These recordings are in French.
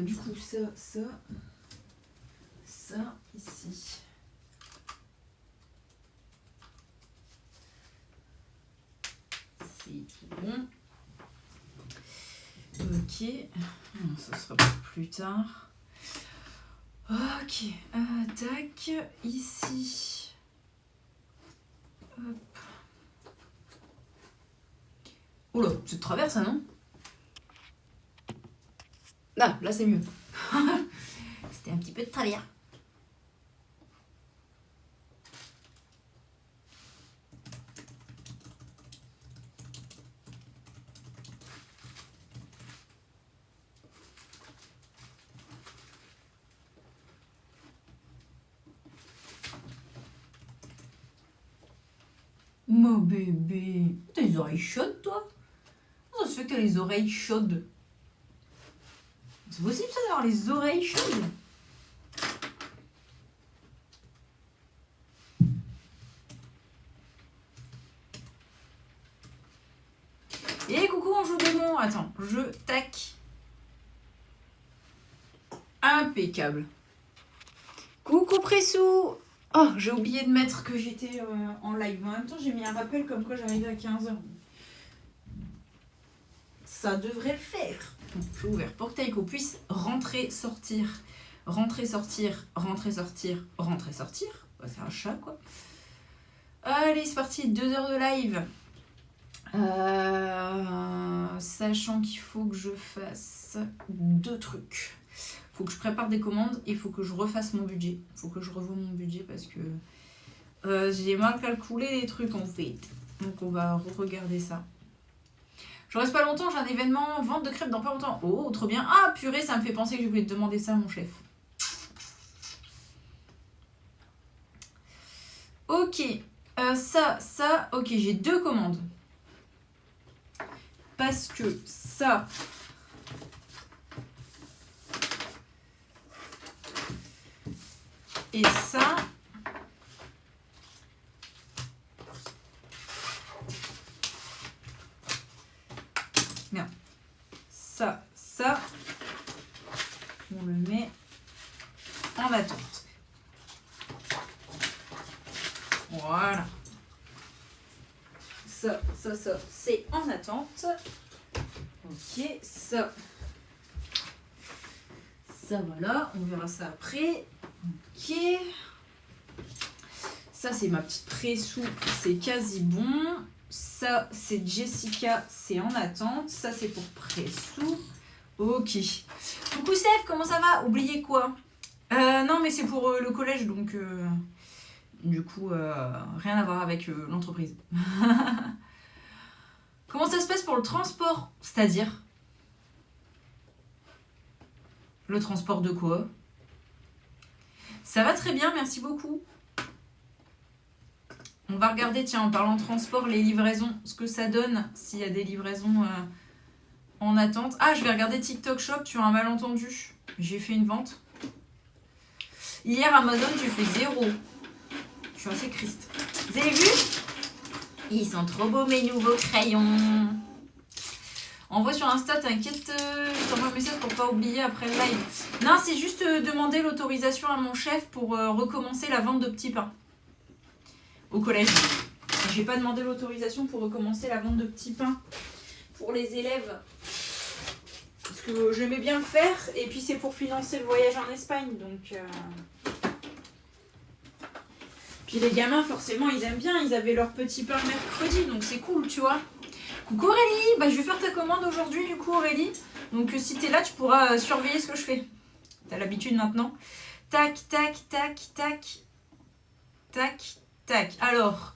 Du coup, ça, ici. C'est tout bon. Ok. Non, ça sera pour plus tard. Ok. Tac. Ici. Hop. Oh là, c'est de travers ça, non? Là c'est mieux. C'était un petit peu de travers. Mon bébé, t'as les oreilles chaudes, toi? Ça se fait que t'as les oreilles chaudes. C'est possible ça d'avoir les oreilles chaudes? Et coucou, on joue démon. Attends, tac. Impeccable. Coucou Pressou. Oh, j'ai oublié de mettre que j'étais en live. En même temps, j'ai mis un rappel comme quoi j'arrivais à 15h. Ça devrait le faire. J'ai ouvert pour que Taiko puisse rentrer, sortir. Rentrer, sortir, rentrer, sortir, rentrer, sortir. Bah, c'est un chat, quoi. Allez, c'est parti. 2 heures de live. Sachant qu'il faut que je fasse 2 trucs. Faut que je prépare des commandes et il faut que je refasse mon budget. Il faut que je revoie mon budget parce que j'ai mal calculé les trucs en fait. Donc on va regarder ça. Je reste pas longtemps, j'ai un événement vente de crêpes dans pas longtemps. Oh, trop bien. Ah purée, ça me fait penser que je voulais te demander ça à mon chef. Ok, ça, ok, j'ai 2 commandes. Parce que ça... Et ça... Merde. Ça, on le met en attente. Voilà. Ça, c'est en attente. Ok, ça, voilà, on verra ça après. Ok. Ça, c'est ma petite pressou, c'est quasi bon. Ça, c'est Jessica, c'est en attente. Ça, c'est pour pressou. Ok. Coucou Steph, comment ça va? Oubliez quoi? Non, mais c'est pour le collège, donc du coup, rien à voir avec l'entreprise. Comment ça se passe pour le transport? C'est-à-dire? Le transport de quoi? Ça va très bien, merci beaucoup. On va regarder, tiens, en parlant de transport, les livraisons, ce que ça donne s'il y a des livraisons en attente. Ah, je vais regarder TikTok Shop, tu as un malentendu. J'ai fait une vente. Hier, Amazon, j'ai fait 0. Je suis assez triste. Vous avez vu? Ils sont trop beaux, mes nouveaux crayons. Envoie sur Insta, t'inquiète, je t'envoie un message pour pas oublier après le live. Non, c'est juste demander l'autorisation à mon chef pour recommencer la vente de petits pains au collège. J'ai pas demandé l'autorisation pour recommencer la vente de petits pains pour les élèves. Parce que j'aimais bien le faire et puis c'est pour financer le voyage en Espagne. Donc, puis les gamins, forcément, ils aiment bien. Ils avaient leur petit pain mercredi, donc c'est cool, tu vois. Coucou Aurélie, bah, je vais faire ta commande aujourd'hui du coup Aurélie. Donc si t'es là, tu pourras surveiller ce que je fais. T'as l'habitude maintenant. Tac, tac, tac, tac. Tac, tac. Alors,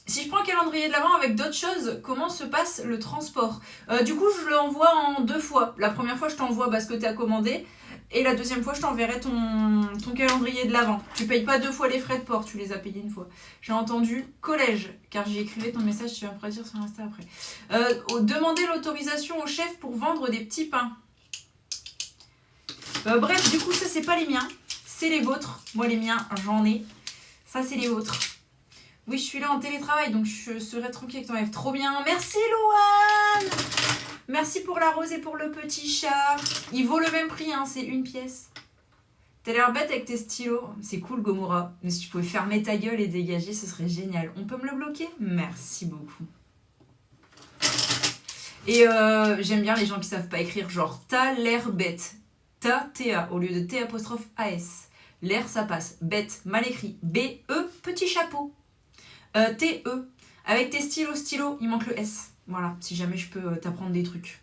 si je prends un calendrier de l'Avent avec d'autres choses, comment se passe le transport? Du coup, je l'envoie en 2 fois. La première fois, je t'envoie ce que tu as commandé. Et la deuxième fois, je t'enverrai ton calendrier de l'Avent. Tu payes pas 2 fois les frais de port, tu les as payés 1 fois. J'ai entendu collège, car j'ai écrivé ton message, tu vas me prévenir sur Insta après. Demander l'autorisation au chef pour vendre des petits pains. Bref, du coup, ça, c'est pas les miens. C'est les vôtres. Moi, les miens, j'en ai. Ça, c'est les vôtres. Oui, je suis là en télétravail, donc je serai tranquille avec ton live. Trop bien. Merci, Louane. Merci pour la rose et pour le petit chat. Il vaut le même prix, hein, c'est une pièce. T'as l'air bête avec tes stylos. C'est cool, Gomorra. Mais si tu pouvais fermer ta gueule et dégager, ce serait génial. On peut me le bloquer? Merci beaucoup. Et j'aime bien les gens qui savent pas écrire, genre t'as l'air bête. Ta au lieu de T apostrophe AS. L'air ça passe. Bête, mal écrit. B-E, petit chapeau. T-E. Avec tes stylos, il manque le S. Voilà, si jamais je peux t'apprendre des trucs.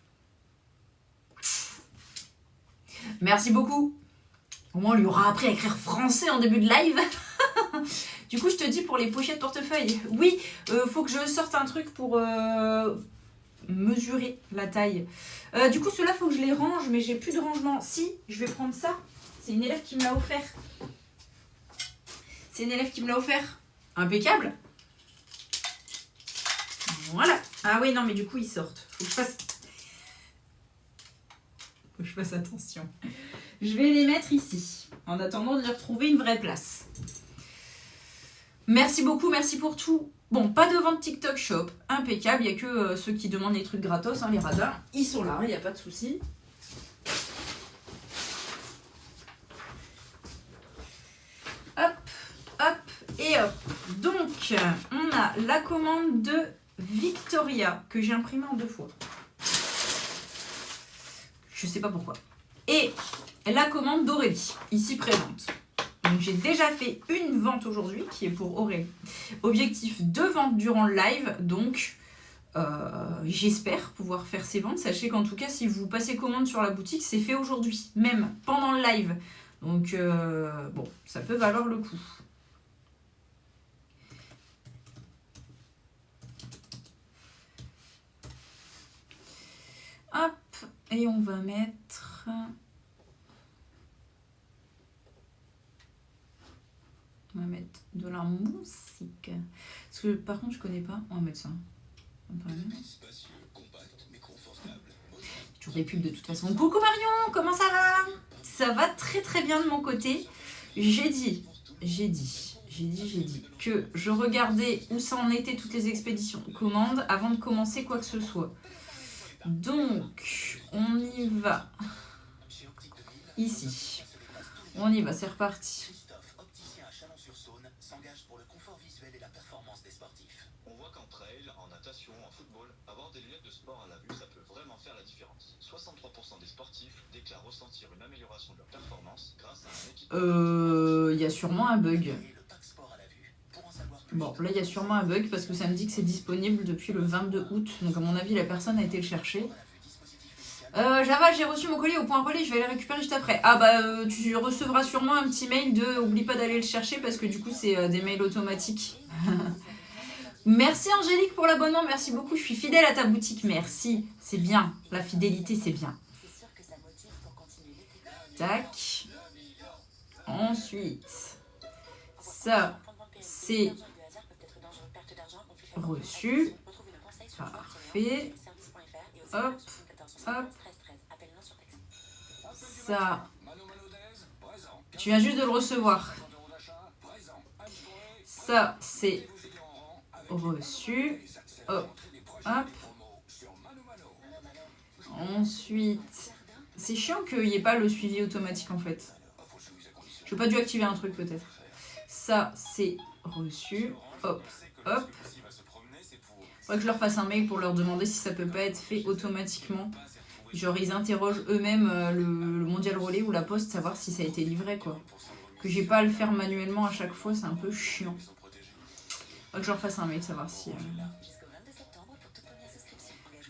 Merci beaucoup. Au moins, on lui aura appris à écrire français en début de live. Du coup, je te dis pour les pochettes portefeuille. Oui, faut que je sorte un truc pour mesurer la taille. Du coup, ceux-là, faut que je les range, mais j'ai plus de rangement. Si, je vais prendre ça. C'est une élève qui me l'a offert. C'est une élève qui me l'a offert. Impeccable. Voilà. Ah oui, non, mais du coup, ils sortent. Faut que je fasse attention. Je vais les mettre ici, en attendant de leur trouver une vraie place. Merci beaucoup, merci pour tout. Bon, pas de vente TikTok Shop, impeccable. Il n'y a que ceux qui demandent des trucs gratos, hein, les radars. Ils sont là, il n'y a pas de souci. Hop, hop et hop. Donc, on a la commande de Victoria, que j'ai imprimée en 2 fois. Je sais pas pourquoi. Et la commande d'Aurélie, ici présente. Donc j'ai déjà fait une vente aujourd'hui, qui est pour Aurélie. Objectif 2 ventes durant le live, donc j'espère pouvoir faire ces ventes. Sachez qu'en tout cas, si vous passez commande sur la boutique, c'est fait aujourd'hui, même pendant le live. Donc bon, ça peut valoir le coup. Hop, et on va mettre... On va mettre de la musique. Parce que par contre, je connais pas. On va mettre ça. Toujours des pubs de toute façon. Coucou Marion, comment ça va? Ça va très très bien de mon côté. J'ai dit que je regardais où ça en était toutes les expéditions commandes avant de commencer quoi que ce soit. Donc, on y va. Ici. On y va, c'est reparti. On voit qu'en trail, en natation, en football, avoir des lunettes de sport à la vue, ça peut vraiment faire la différence. 63% des sportifs déclarent ressentir une amélioration de leur performance grâce à un équipement. Il y a sûrement un bug. Bon, là, il y a sûrement un bug parce que ça me dit que c'est disponible depuis le 22 août. Donc, à mon avis, la personne a été le chercher. Java, j'ai reçu mon colis au point relais, je vais aller le récupérer juste après. Ah bah, tu recevras sûrement un petit mail de « Oublie pas d'aller le chercher » parce que du coup, c'est des mails automatiques. Merci Angélique pour l'abonnement, merci beaucoup. Je suis fidèle à ta boutique, merci. C'est bien, la fidélité, c'est bien. Tac. Ensuite, ça, c'est reçu. Parfait. Hop, hop. Ça, tu viens juste de le recevoir. Ça, c'est reçu. Hop, hop. Ensuite, c'est chiant qu'il n'y ait pas le suivi automatique en fait. Je n'ai pas dû activer un truc peut-être. Ça, c'est reçu. Hop, hop. Faudrait que je leur fasse un mail pour leur demander si ça peut pas être fait automatiquement. Genre ils interrogent eux-mêmes le Mondial Relais ou la Poste, savoir si ça a été livré quoi. Que j'ai pas à le faire manuellement à chaque fois, c'est un peu chiant. Faudrait que je leur fasse un mail, savoir si...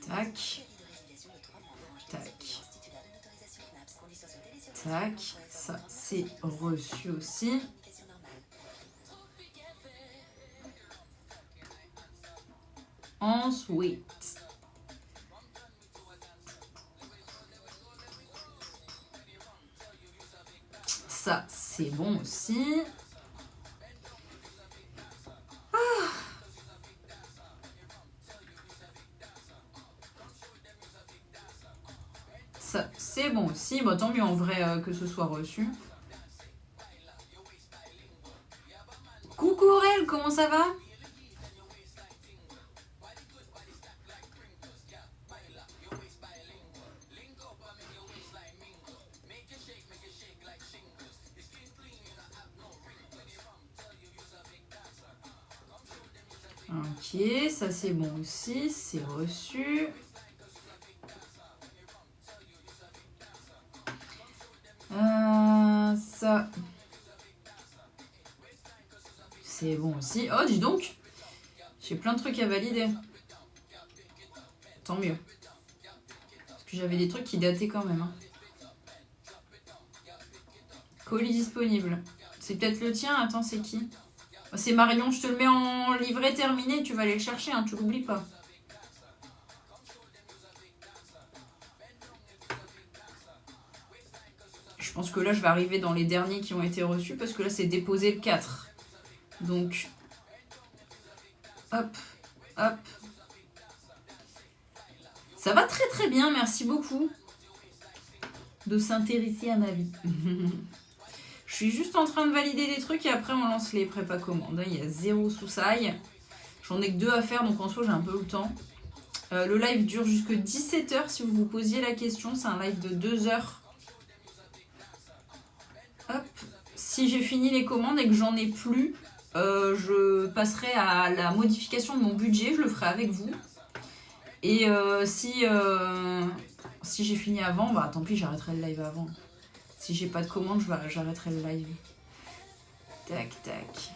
Tac. Tac. Tac. Ça c'est reçu aussi. Ensuite, ça c'est bon aussi. Ah. Ça c'est bon aussi. Bon, tant mieux en vrai que ce soit reçu. Coucou Aurel, comment ça va? Ok, ça c'est bon aussi, c'est reçu. Ça, c'est bon aussi. Oh, dis donc, j'ai plein de trucs à valider. Tant mieux. Parce que j'avais des trucs qui dataient quand même. Hein. Colis disponible. C'est peut-être le tien. Attends, c'est qui? C'est Marion, je te le mets en livret terminé. Tu vas aller le chercher, hein, tu l'oublies pas. Je pense que là, je vais arriver dans les derniers qui ont été reçus. Parce que là, c'est déposé le 4. Donc, hop, hop. Ça va très très bien, merci beaucoup de s'intéresser à ma vie. Je suis juste en train de valider des trucs et après on lance les prépa commandes. Il y a 0 sous-saille. J'en ai que 2 à faire, donc en soi j'ai un peu le temps. Le live dure jusque 17h si vous vous posiez la question. C'est un live de 2 heures. Hop. Si j'ai fini les commandes et que j'en ai plus, je passerai à la modification de mon budget. Je le ferai avec vous. Et si j'ai fini avant, bah tant pis, j'arrêterai le live avant. Si j'ai pas de commande, j'arrêterai le live. Tac, tac.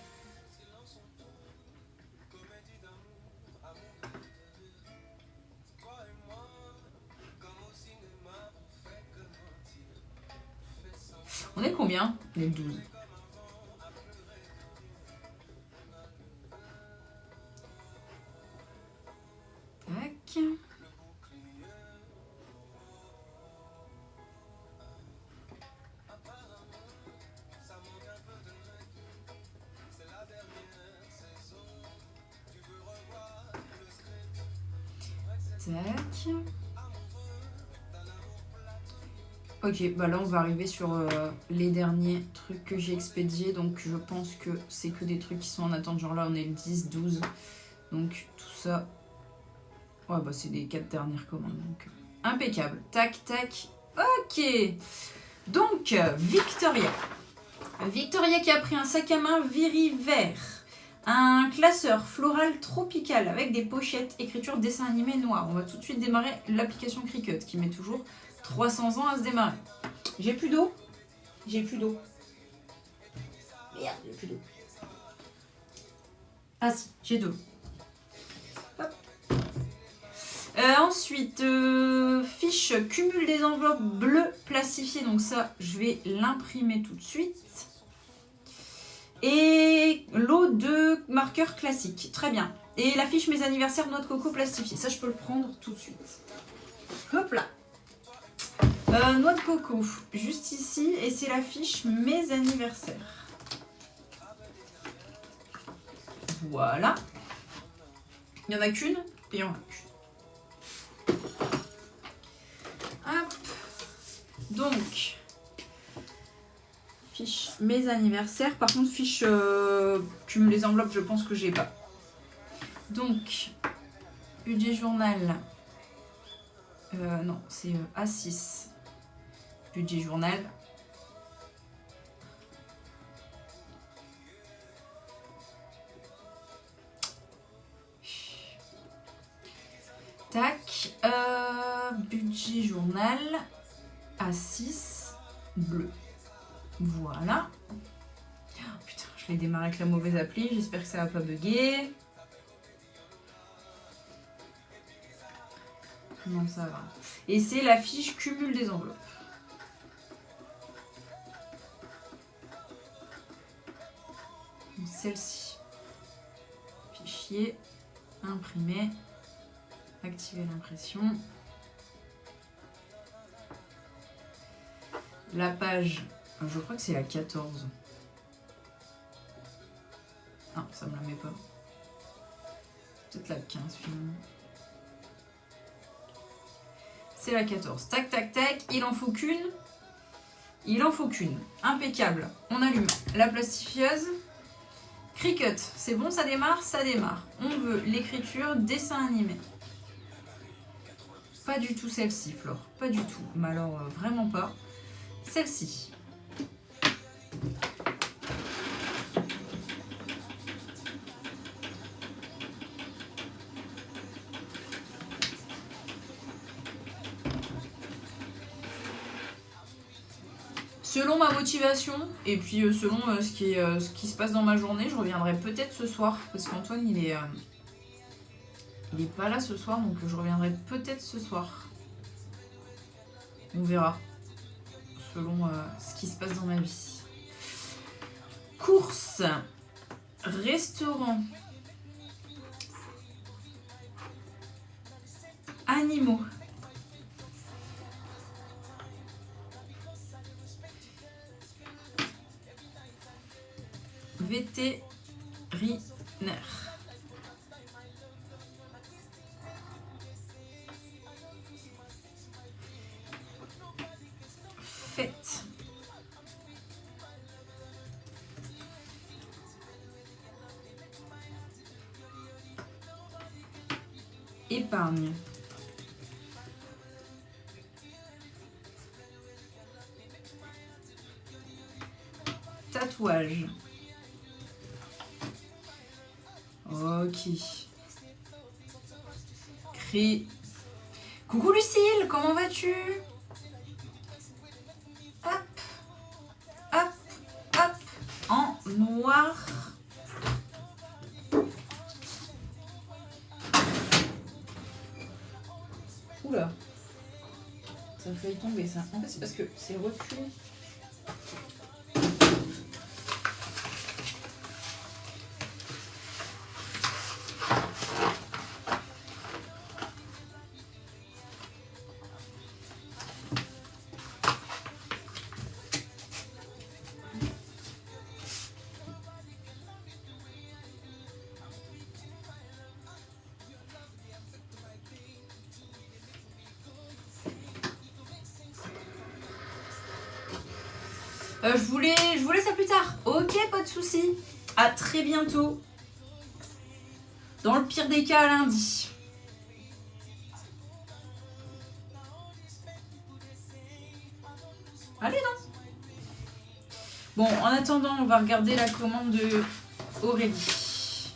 On est combien? On est 12. Tac. Tac. Ok, bah là on va arriver sur les derniers trucs que j'ai expédiés. Donc je pense que c'est que des trucs qui sont en attente. Genre là on est le 10, 12. Donc tout ça... Ouais bah c'est les 4 dernières commandes. Donc impeccable. Tac, tac. Ok. Donc Victoria. Victoria qui a pris un sac à main Viri vert. Un classeur floral tropical avec des pochettes, écriture, dessin animé noir. On va tout de suite démarrer l'application Cricut qui met toujours 300 ans à se démarrer. J'ai plus d'eau. J'ai plus d'eau. Merde, j'ai plus d'eau. Ah si, j'ai de l'eau. Ensuite, fiche cumul des enveloppes bleues plastifiées. Donc ça, je vais l'imprimer tout de suite. Et lot de marqueurs classiques. Très bien. Et la fiche mes anniversaires noix de coco plastifiée. Ça, je peux le prendre tout de suite. Hop là. Noix de coco. Juste ici. Et c'est la fiche mes anniversaires. Voilà. Il n'y en a qu'une. Et il y en a qu'une. Hop. Donc... fiche mes anniversaires. Par contre, fiche cumul les enveloppes, je pense que j'ai pas. Donc, budget journal. Non, c'est A6. Budget journal. Tac. Budget journal. A6. Bleu. Voilà. Oh, putain, je l'ai démarré avec la mauvaise appli. J'espère que ça va pas bugger. Non, ça va. Et c'est la fiche cumul des enveloppes. Celle-ci. Fichier. Imprimer. Activer l'impression. La page... je crois que c'est la 14. Ah, ça me la met pas. Peut-être la 15 finalement. C'est la 14. Tac, tac, tac. Il en faut qu'une. Il en faut qu'une. Impeccable. On allume la plastifieuse. Cricut. C'est bon, ça démarre? Ça démarre. On veut l'écriture dessin animé. Pas du tout celle-ci, Flore. Pas du tout. Mais alors, vraiment pas. Celle-ci. selon ma motivation et puis selon ce qui se passe dans ma journée, je reviendrai peut-être ce soir parce qu'Antoine il est pas là ce soir, donc je reviendrai peut-être ce soir. On verra selon ce qui se passe dans ma vie. Courses, restaurant, animaux. Vétérinaire. Fête. Épargne. Tatouage. Ok. Coucou Lucille, comment vas-tu? Hop, hop, hop, en noir. Oula, ça a failli tomber ça. En fait c'est parce que c'est reculé. Je vous laisse à plus tard. Ok, pas de soucis. À très bientôt. Dans le pire des cas, à lundi. Allez, non. Bon, en attendant, on va regarder la commande de Aurélie.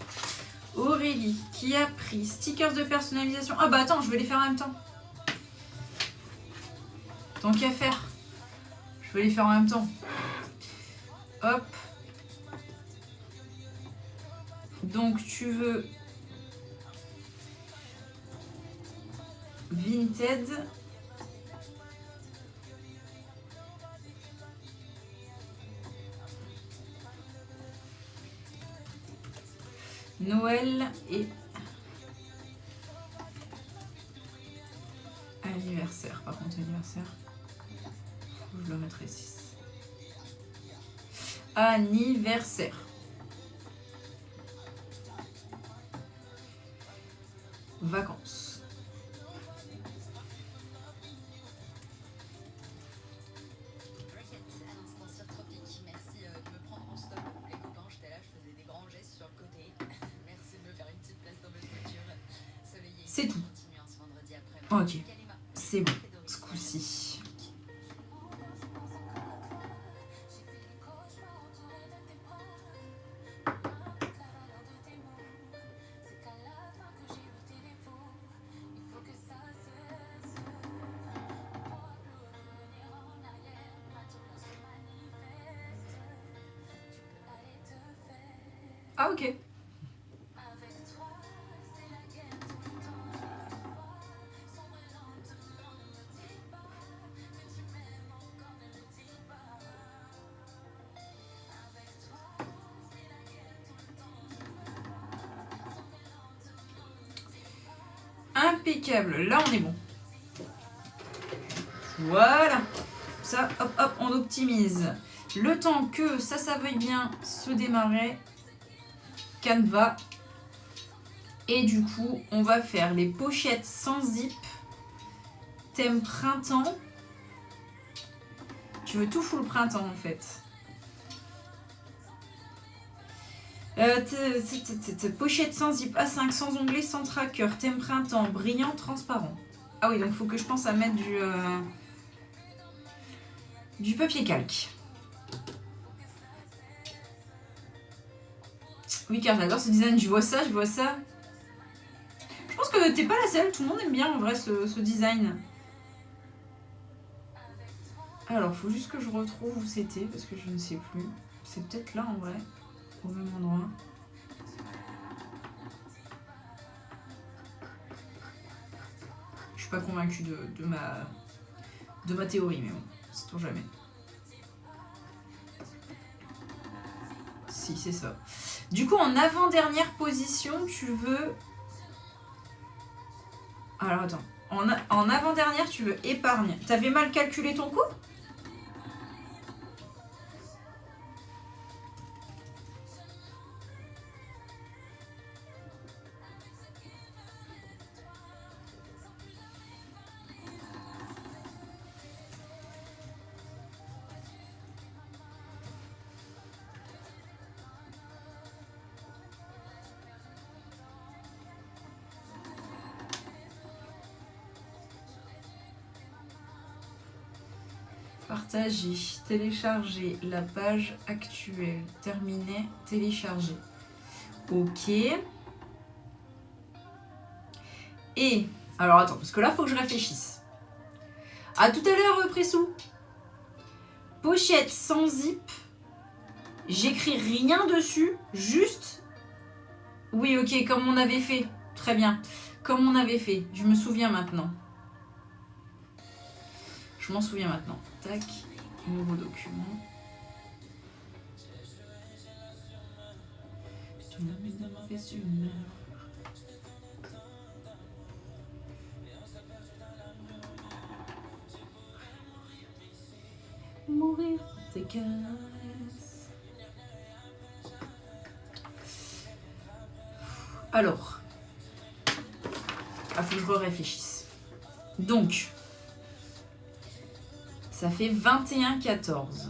Aurélie, qui a pris stickers de personnalisation. Ah bah attends, je vais les faire en même temps. Tant qu'à faire. Je vais les faire en même temps. Hop. Donc tu veux Vinted. Noël et anniversaire. Par contre, anniversaire, faut que je le rétrécisse. Anniversaire. Vacances. C'est tout. Ok, c'est bon, ce coup-ci. Ah ok. Impeccable, là on est bon. Voilà. Ça, hop, hop, on optimise. Le temps que ça veuille bien se démarrer. Canva. Et du coup, on va faire les pochettes sans zip. Thème printemps. Tu veux tout full printemps en fait. Pochette sans zip, A5, sans onglet, sans tracker, thème printemps, brillant, transparent. Ah oui, donc il faut que je pense à mettre du papier calque. Oui, car j'adore ce design, je vois ça. Je pense que t'es pas la seule, tout le monde aime bien en vrai ce design. Alors, faut juste que je retrouve où c'était, parce que je ne sais plus. C'est peut-être là, en vrai, au même endroit. Je suis pas convaincue de ma théorie, mais bon, sait-on jamais. Si, c'est ça. Du coup, en avant-dernière position, tu veux... Alors, attends. En avant-dernière, tu veux épargne. T'avais mal calculé ton coût ? Partager, télécharger la page actuelle, terminer, télécharger. Ok. Et, alors attends, parce que là, il faut que je réfléchisse. À tout à l'heure, Pressou. Pochette sans zip. J'écris rien dessus, juste... Oui, ok, comme on avait fait. Très bien. Comme on avait fait. Je me souviens maintenant. Je m'en souviens maintenant. Tac, nouveau document. Tu m'as fait une heure. Mourir pour tes caresses. Alors, il faut que je réfléchisse. Donc, ça fait 21,14.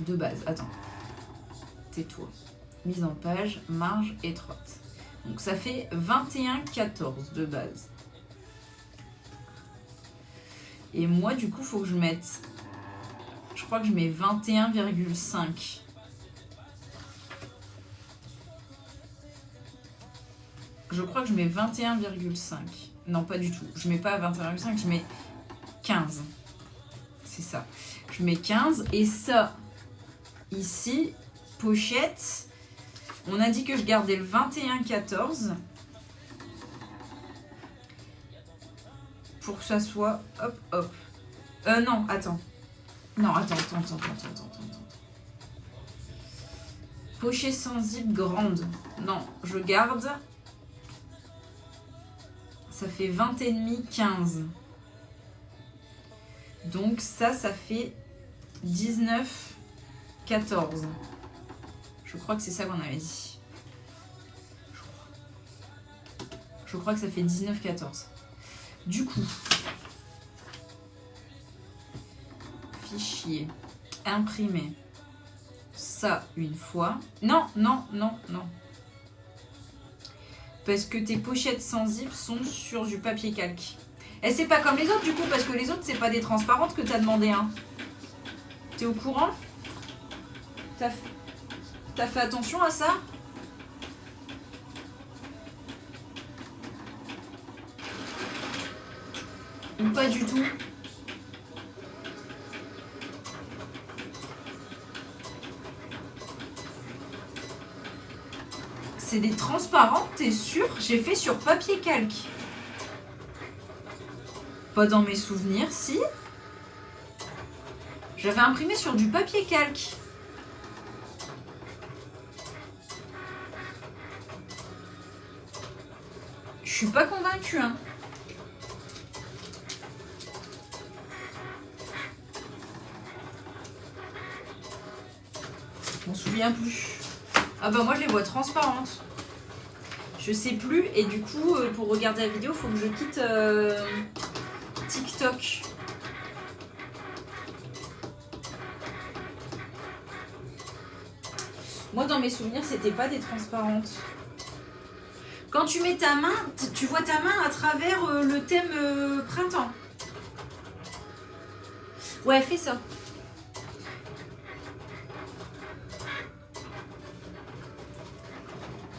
De base, attends. Tais-toi. Mise en page, marge étroite. Donc ça fait 21,14 de base. Et moi, du coup, il faut que je mette... Je crois que je mets 21,5. Je crois que je mets 21,5. Non, pas du tout. Je mets pas 21,5, je mets 15. C'est ça. Je mets 15. Et ça, ici, pochette. On a dit que je gardais le 21,14. Pour que ça soit... Hop, hop. Non, attends. Non, attends. Pochette sans zip grande. Non, je garde... Ça fait 20,5, 15. Donc ça fait 19, 14. Je crois que c'est ça qu'on avait dit. Je crois que ça fait 19, 14. Du coup, fichier, imprimer. Ça une fois. Non. Parce que tes pochettes sans zip sont sur du papier calque. Et c'est pas comme les autres du coup, parce que les autres, c'est pas des transparentes que t'as demandé. Hein. T'es au courant? T'as fait attention à ça? Ou pas du tout? C'est des transparentes, t'es sûr? J'ai fait sur papier calque. Pas dans mes souvenirs, si. J'avais imprimé sur du papier calque. Je suis pas convaincue, hein. Je m'en souviens plus. Ah bah moi je les vois transparentes. Je sais plus et du coup pour regarder la vidéo faut que je quitte TikTok. Moi dans mes souvenirs c'était pas des transparentes. Quand tu mets ta main, tu vois ta main à travers le thème printemps. Ouais, fais ça.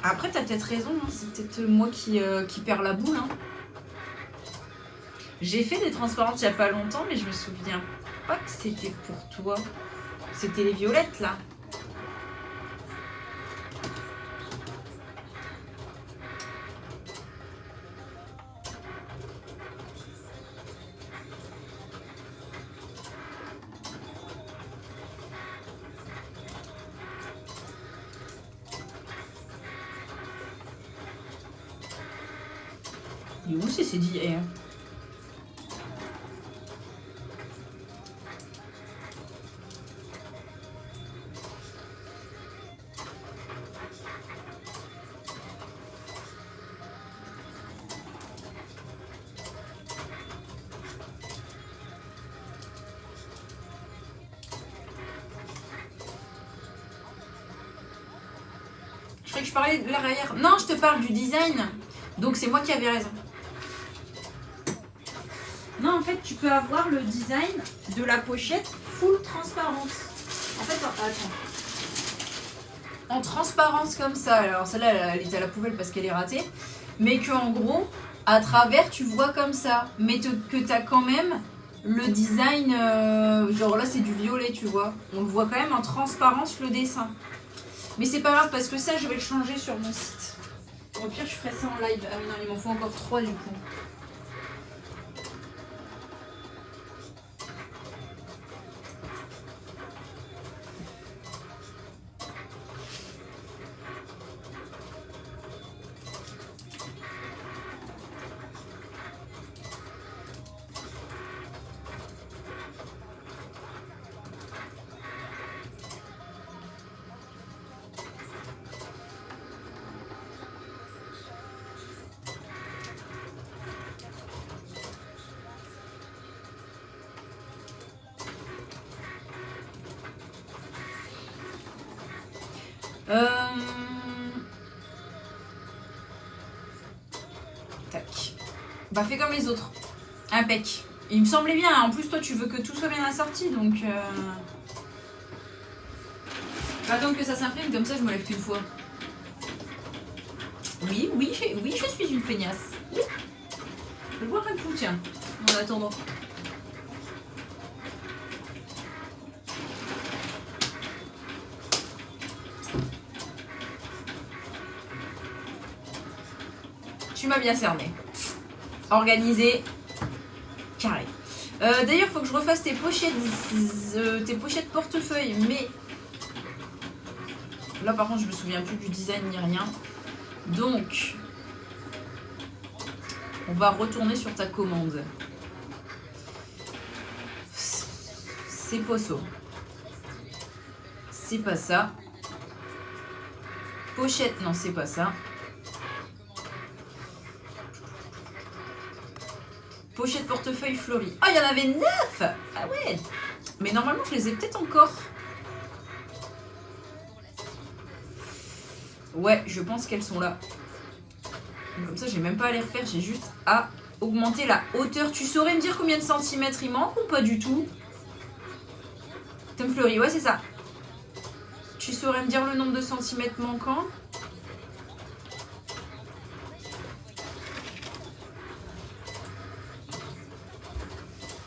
Après, t'as peut-être raison, hein. C'est peut-être moi qui perds la boule. Hein. J'ai fait des transparentes il n'y a pas longtemps, mais je me souviens pas que c'était pour toi. C'était les violettes, là. Et où c'est dit Je croyais que je parlais de l'arrière. Non, je te parle du design. Donc c'est moi qui avais raison. Non, en fait, tu peux avoir le design de la pochette full transparence. En fait, attends. En transparence comme ça. Alors celle-là, elle est à la poubelle parce qu'elle est ratée. Mais qu'en gros, à travers, tu vois comme ça. Mais que tu as quand même le design... genre là, c'est du violet, tu vois. On le voit quand même en transparence, le dessin. Mais c'est pas grave parce que ça, je vais le changer sur mon site. Au pire, je ferai ça en live. Ah oui, non, il m'en faut encore 3 du coup. Tac. Bah fais comme les autres. Impec. Il me semblait bien. En plus, toi, tu veux que tout soit bien assorti, donc... Je vais attendre que ça s'imprime, comme ça, je me lève qu'une fois. Oui, je suis une feignasse. Oui. Je vais boire un coup, tiens, en attendant. Tu m'as bien cerné. Organisé. Carré. D'ailleurs, il faut que je refasse tes pochettes portefeuille. Mais là, par contre, je me souviens plus du design ni rien. Donc, on va retourner sur ta commande. C'est Posso. C'est pas ça. Pochette, non, c'est pas ça. Pochette portefeuille fleurie. Ah, il y en avait 9! Ah ouais! Mais normalement, je les ai peut-être encore. Ouais, je pense qu'elles sont là. Comme ça, j'ai même pas à les refaire. J'ai juste à augmenter la hauteur. Tu saurais me dire combien de centimètres il manque ou pas du tout? Thème fleuri, ouais, c'est ça. Tu saurais me dire le nombre de centimètres manquants?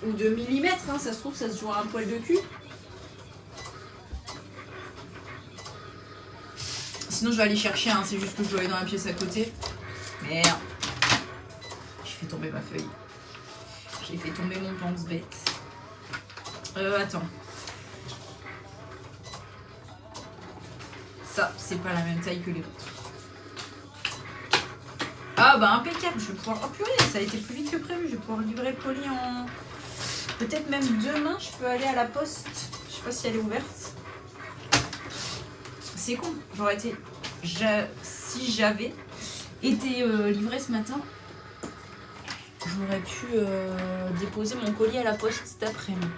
Ou de millimètres, hein, ça se trouve, ça se joue à un poil de cul. Sinon, je vais aller chercher, hein, c'est juste que je dois aller dans la pièce à côté. Merde. J'ai fait tomber ma feuille. J'ai fait tomber mon pense-bête. Attends. Ça, c'est pas la même taille que les autres. Ah bah impeccable, je vais pouvoir... Oh purée, ça a été plus vite que prévu. Je vais pouvoir livrer le colis en... Peut-être même demain, je peux aller à la poste. Je sais pas si elle est ouverte. C'est con, j'aurais été... Si j'avais été livrée ce matin, j'aurais pu déposer mon colis à la poste cet après-midi.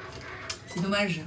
C'est dommage.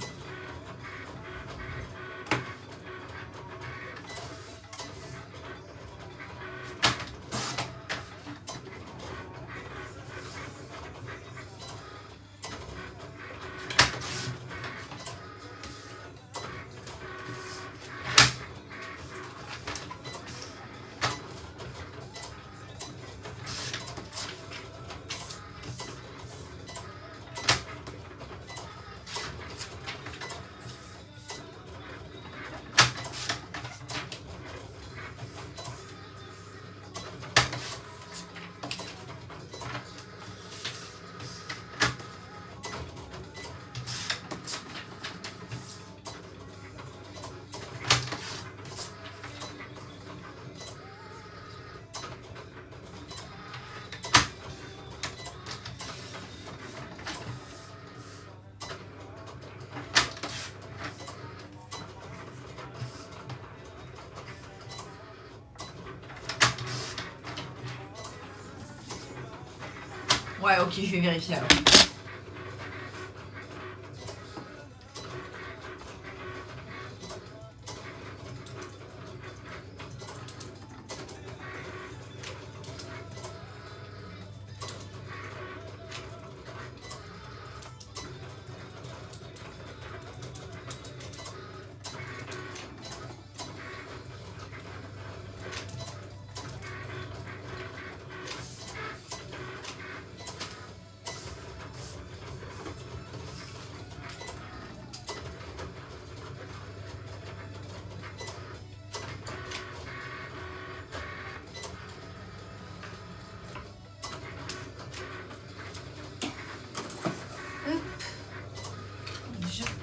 Ouais, ok, je vais vérifier alors.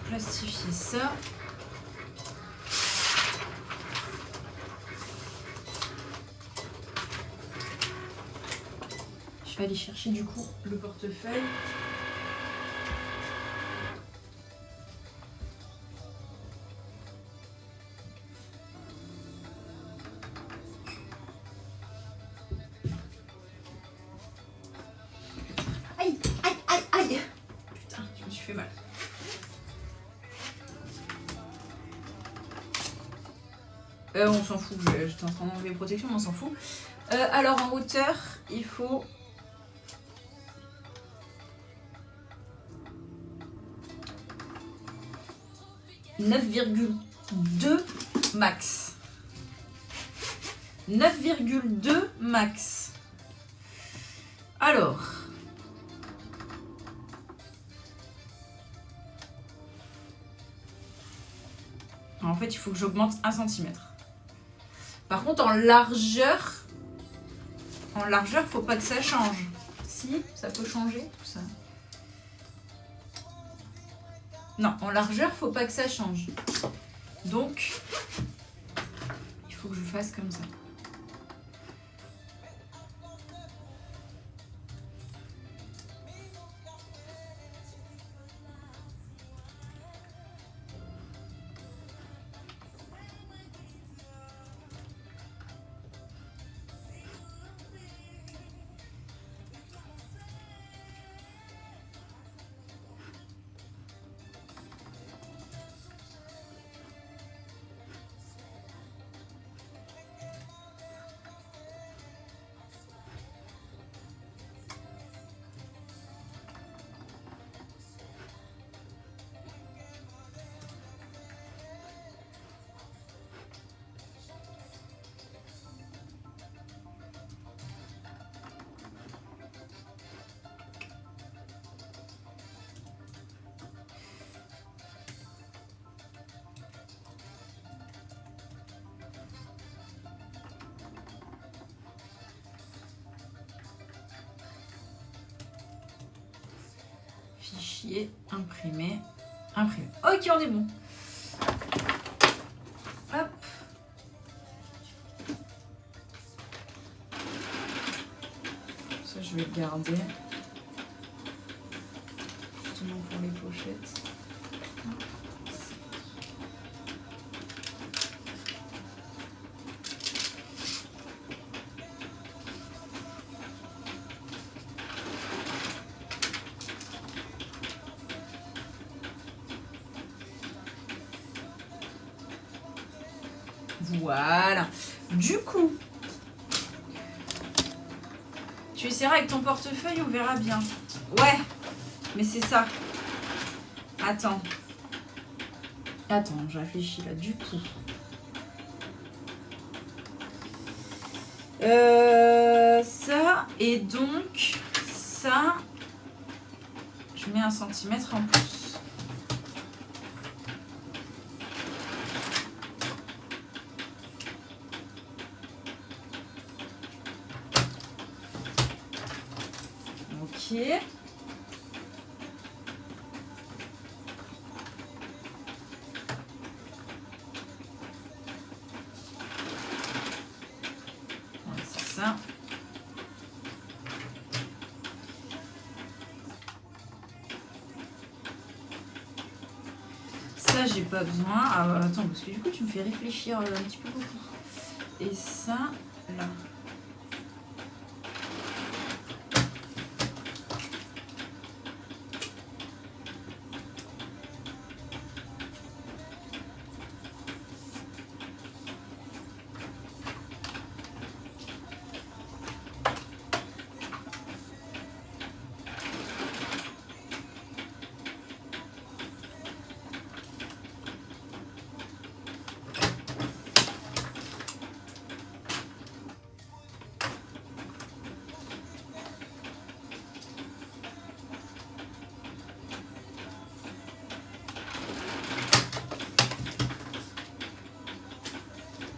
Plastifier ça. Je vais aller chercher du coup le portefeuille. Aïe, aïe, aïe, aïe. Putain, je me suis fait mal. On s'en fout, j'étais en train d'enlever protection, mais on s'en fout. Alors en hauteur, il faut... « 9,2 max. 9,2 max. Alors... En fait, il faut que j'augmente 1 cm. Par contre, en largeur, faut pas que ça change. Si, ça peut changer, tout ça. Non, en largeur, faut pas que ça change. Donc, il faut que je fasse comme ça. Fichier, imprimer, imprimer. Ok, on est bon. Hop. Ça, je vais le garder. Justement pour les pochettes. Voilà. Du coup, tu essaieras avec ton portefeuille, on verra bien. Ouais, mais c'est ça. Attends. Attends, je réfléchis là. Du coup. Ça, et donc, ça, je mets 1 centimètre en plus. Ok. Ouais, c'est ça. Ça, j'ai pas besoin. Ah, attends, parce que du coup, tu me fais réfléchir un petit peu beaucoup. Et ça, là.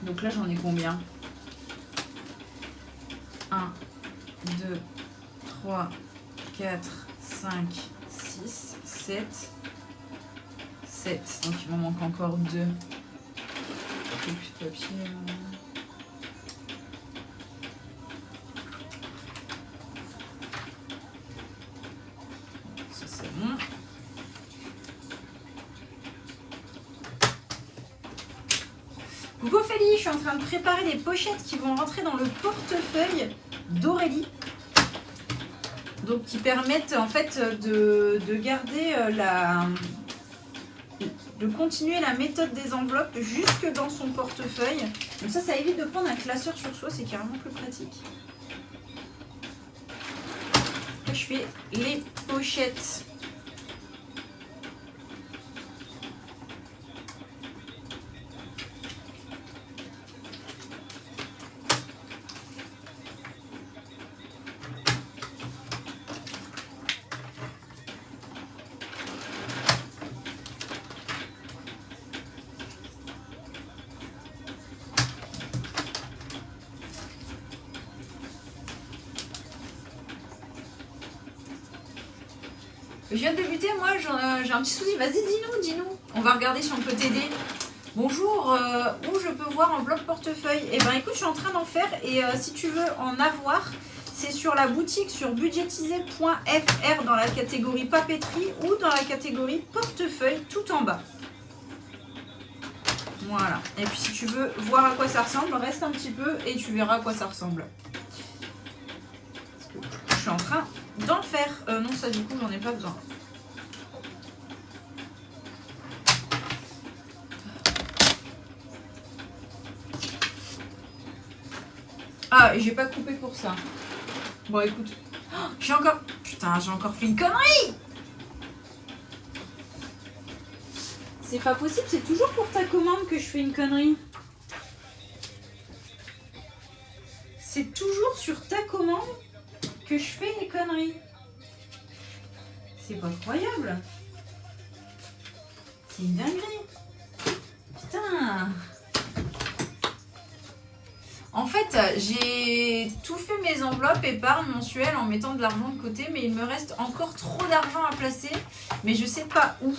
Donc là, j'en ai combien? 1, 2, 3, 4, 5, 6, 7. 7. Donc il m'en manque encore 2. Et puis de papier. Ça c'est bon. Coucou Ophélie, je suis en train de préparer les pochettes qui vont rentrer dans le portefeuille d'Aurélie. Donc qui permettent en fait de garder de continuer la méthode des enveloppes jusque dans son portefeuille. Donc ça évite de prendre un classeur sur soi, c'est carrément plus pratique. Là, je fais les pochettes. Je viens de débuter, moi j'ai un petit souci. Vas-y, dis-nous. On va regarder si on peut t'aider. Bonjour, où je peux voir enveloppe portefeuille? Eh ben écoute, je suis en train d'en faire et si tu veux en avoir, c'est sur la boutique sur budgetiser.fr dans la catégorie papeterie ou dans la catégorie portefeuille tout en bas. Voilà. Et puis si tu veux voir à quoi ça ressemble, reste un petit peu et tu verras à quoi ça ressemble. Je suis en train d'en faire. Non, ça du coup, j'en ai pas besoin. Ah, et j'ai pas coupé pour ça. Bon, écoute. Oh, j'ai encore... Putain, j'ai encore fait une connerie. C'est pas possible, c'est toujours pour ta commande que je fais une connerie. C'est toujours sur ta commande que je fais des conneries. C'est pas croyable. C'est une dinguerie. Putain. En fait, j'ai tout fait mes enveloppes épargne mensuelle en mettant de l'argent de côté, mais il me reste encore trop d'argent à placer, mais je sais pas où.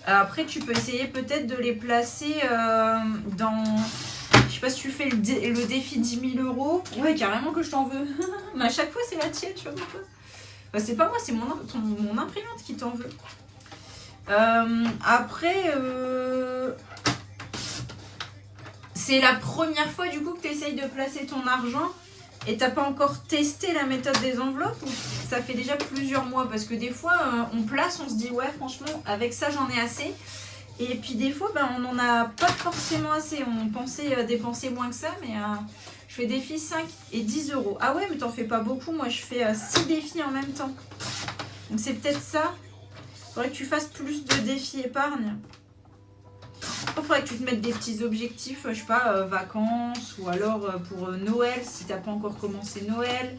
Après, tu peux essayer peut-être de les placer dans... Je sais pas si tu fais le défi 10 000 €. Ouais, carrément que je t'en veux. Mais à chaque fois, c'est la tienne, tu vois pourquoi? Bah, c'est pas moi, c'est mon imprimante qui t'en veut. Après, c'est la première fois du coup que tu essayes de placer ton argent et t'as pas encore testé la méthode des enveloppes ou ça fait déjà plusieurs mois? Parce que des fois, on place, on se dit ouais, franchement, avec ça, j'en ai assez. Et puis des fois, on n'en a pas forcément assez. On pensait dépenser moins que ça, mais je fais défi 5 et 10 €. Ah ouais, mais t'en fais pas beaucoup. Moi, je fais 6 défis en même temps. Donc c'est peut-être ça. Il faudrait que tu fasses plus de défis épargne. Il faudrait que tu te mettes des petits objectifs, je sais pas, vacances ou alors pour Noël, si t'as pas encore commencé Noël.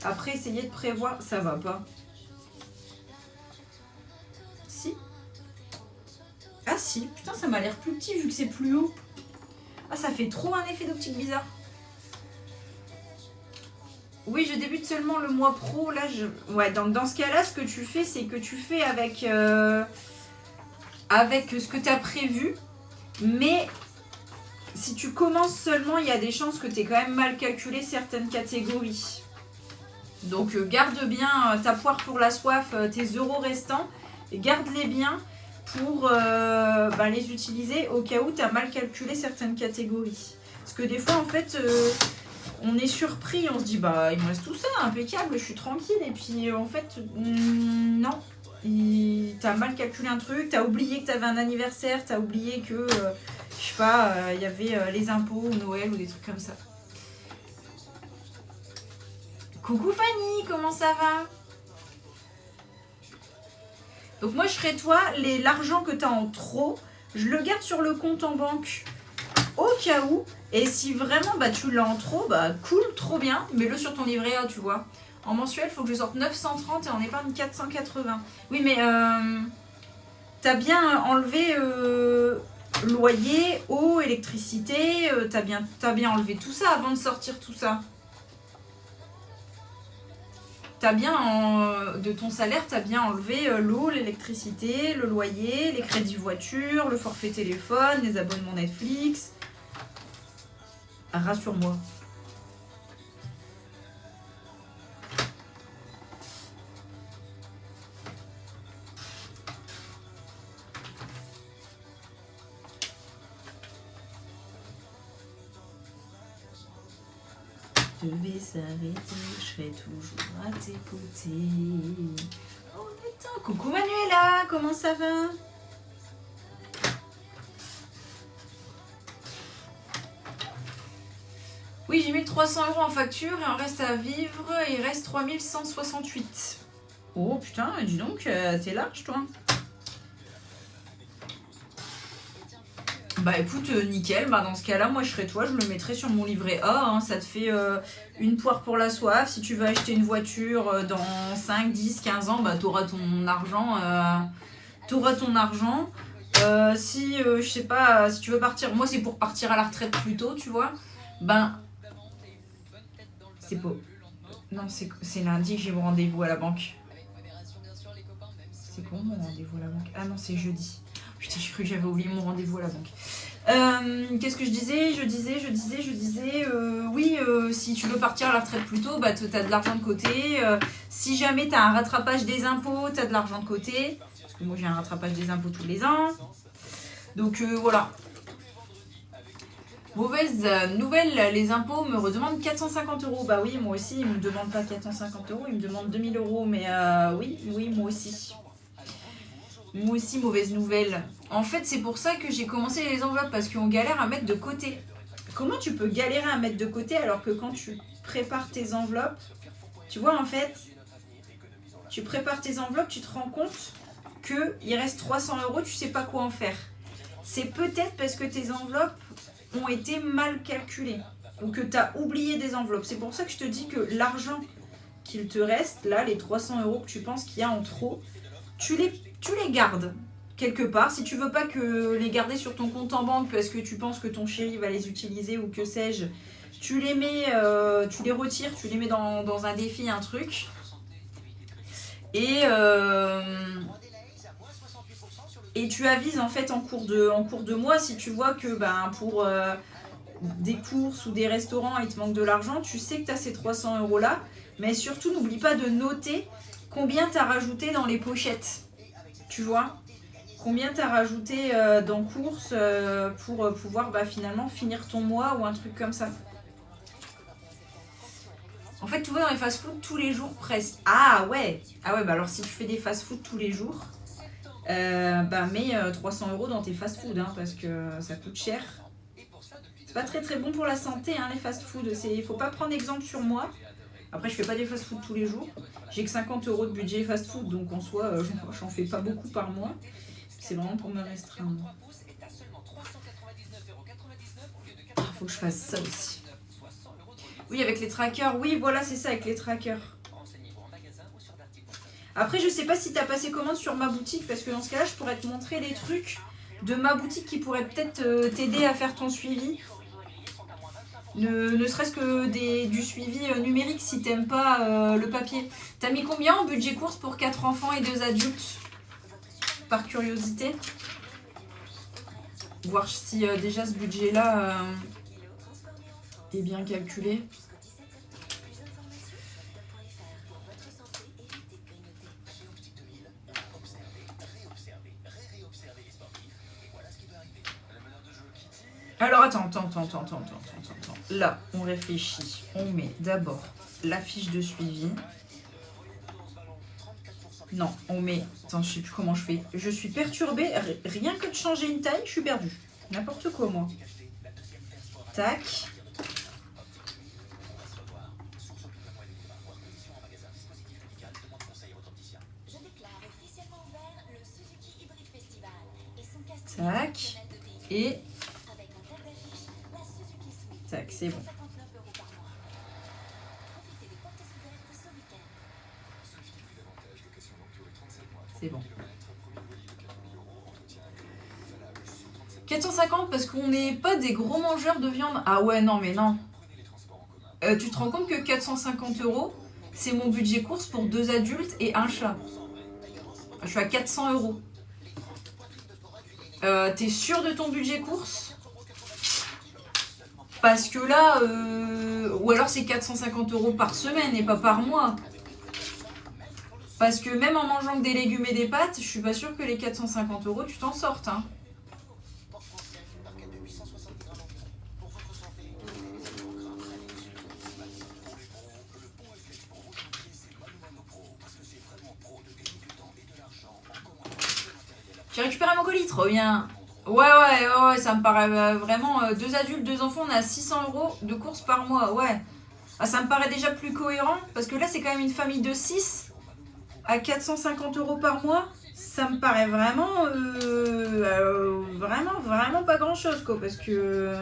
Après, essayer de prévoir, ça va pas. Si. Ah si, putain, ça m'a l'air plus petit vu que c'est plus haut. Ah, ça fait trop un effet d'optique bizarre. Oui, je débute seulement le mois pro. Là, ouais, dans ce cas-là, ce que tu fais, c'est que tu fais avec ce que tu as prévu. Mais si tu commences seulement, il y a des chances que tu aies quand même mal calculé certaines catégories. Donc, garde bien ta poire pour la soif, tes euros restants. Garde-les bien pour les utiliser au cas où tu as mal calculé certaines catégories. Parce que des fois, en fait... on est surpris, on se dit il me reste tout ça, impeccable, je suis tranquille. Et puis en fait, non. T'as mal calculé un truc, t'as oublié que t'avais un anniversaire, t'as oublié que, je sais pas, il y avait les impôts ou Noël ou des trucs comme ça. Coucou Fanny, comment ça va? Donc moi je ferais toi, l'argent que t'as en trop, je le garde sur le compte en banque au cas où. Et si vraiment tu l'as en trop, cool, trop bien, mets-le sur ton livret A, tu vois. En mensuel, il faut que je sorte 930 et en épargne 480. Oui, mais t'as bien enlevé loyer, eau, électricité, t'as bien enlevé tout ça avant de sortir tout ça. T'as bien, de ton salaire, t'as bien enlevé l'eau, l'électricité, le loyer, les crédits voiture, le forfait téléphone, les abonnements Netflix. Rassure-moi. Devait s'arrêter, je serai toujours à tes côtés. Oh putain, coucou Manuela, comment ça va? Oui, j'ai mis 300 € en facture et un reste à vivre, il reste 3168. Oh putain, dis donc, t'es large toi. Bah écoute, nickel, bah dans ce cas-là, moi je serais toi, je le mettrais sur mon livret A, hein. Ça te fait une poire pour la soif. Si tu veux acheter une voiture dans 5, 10, 15 ans, bah t'auras ton argent. Si, je sais pas, si tu veux partir, moi c'est pour partir à la retraite plus tôt, tu vois. Ben, c'est beau. Non, c'est lundi que j'ai mon rendez-vous à la banque. C'est quoi mon rendez-vous à la banque? Ah non, c'est jeudi. Putain, j'ai cru que j'avais oublié mon rendez-vous à la banque. Qu'est-ce que je disais? Oui, si tu veux partir à la retraite plus tôt, bah t'as de l'argent de côté. Si jamais t'as un rattrapage des impôts, t'as de l'argent de côté. Parce que moi j'ai un rattrapage des impôts tous les ans. Donc voilà. Mauvaise nouvelle, les impôts me redemandent 450 €. Bah oui, moi aussi, ils me demandent pas 450 €, ils me demandent 2000 €. Mais oui, moi aussi. Moi aussi, mauvaise nouvelle. En fait, c'est pour ça que j'ai commencé les enveloppes, parce qu'on galère à mettre de côté. Comment tu peux galérer à mettre de côté alors que quand tu prépares tes enveloppes, tu vois en fait, tu prépares tes enveloppes, tu te rends compte qu'il reste 300 €, tu sais pas quoi en faire. C'est peut-être parce que tes enveloppes ont été mal calculées ou que tu as oublié des enveloppes. C'est pour ça que je te dis que l'argent qu'il te reste, là, les 300 € que tu penses qu'il y a en trop, tu les gardes quelque part. Si tu veux pas que les garder sur ton compte en banque parce que tu penses que ton chéri va les utiliser ou que sais-je, tu les mets, tu les retires, tu les mets dans un défi, un truc. Et tu avises en fait en cours de mois, si tu vois que pour des courses ou des restaurants il te manque de l'argent, tu sais que tu as ces 300 € là, mais surtout n'oublie pas de noter combien tu as rajouté dans les pochettes. Tu vois, combien tu as rajouté dans courses pour pouvoir finalement finir ton mois ou un truc comme ça. En fait, tu vois, dans les fast-food tous les jours presque. Ah ouais, bah alors si tu fais des fast-food tous les jours, mets 300 € dans tes fast-food, hein, parce que ça coûte cher. C'est pas très très bon pour la santé, hein, les fast-food. Il faut pas prendre exemple sur moi. Après, je fais pas des fast-food tous les jours. J'ai que 50 € de budget fast-food, donc en soi, j'en fais pas beaucoup par mois. C'est vraiment pour me restreindre. Faut que je fasse ça aussi. Oui, avec les trackers. Oui, voilà, c'est ça, avec les trackers. Après, je sais pas si tu as passé commande sur ma boutique, parce que dans ce cas-là, je pourrais te montrer les trucs de ma boutique qui pourraient peut-être t'aider à faire ton suivi. Ne serait-ce que du suivi numérique si t'aimes pas le papier. T'as mis combien en budget course pour 4 enfants et 2 adultes? Par curiosité. Voir si déjà ce budget-là est bien calculé. Alors attends. Là, on réfléchit. On met d'abord la fiche de suivi. Non, on met... Attends, je sais plus comment je fais. Je suis perturbée. Rien que de changer une taille, je suis perdue. N'importe quoi, moi. Tac. Tac. Et... Tac, c'est bon. C'est bon. 450 parce qu'on n'est pas des gros mangeurs de viande. Ah ouais, non, mais non. Tu te rends compte que 450 €, c'est mon budget course pour 2 adultes et un chat. Je suis à 400 €. T'es sûr de ton budget course? Parce que là, ou alors c'est 450 € par semaine et pas par mois. Parce que même en mangeant que des légumes et des pâtes, je suis pas sûre que les 450 € tu t'en sortes. Hein. J'ai récupéré mon colis, trop bien. Ouais, ça me paraît vraiment... 2 adultes, 2 enfants, on a 600 € de courses par mois, ouais. Ah, ça me paraît déjà plus cohérent, parce que là, c'est quand même une famille de 6 à 450 € par mois. Ça me paraît vraiment... vraiment pas grand-chose, quoi, parce que...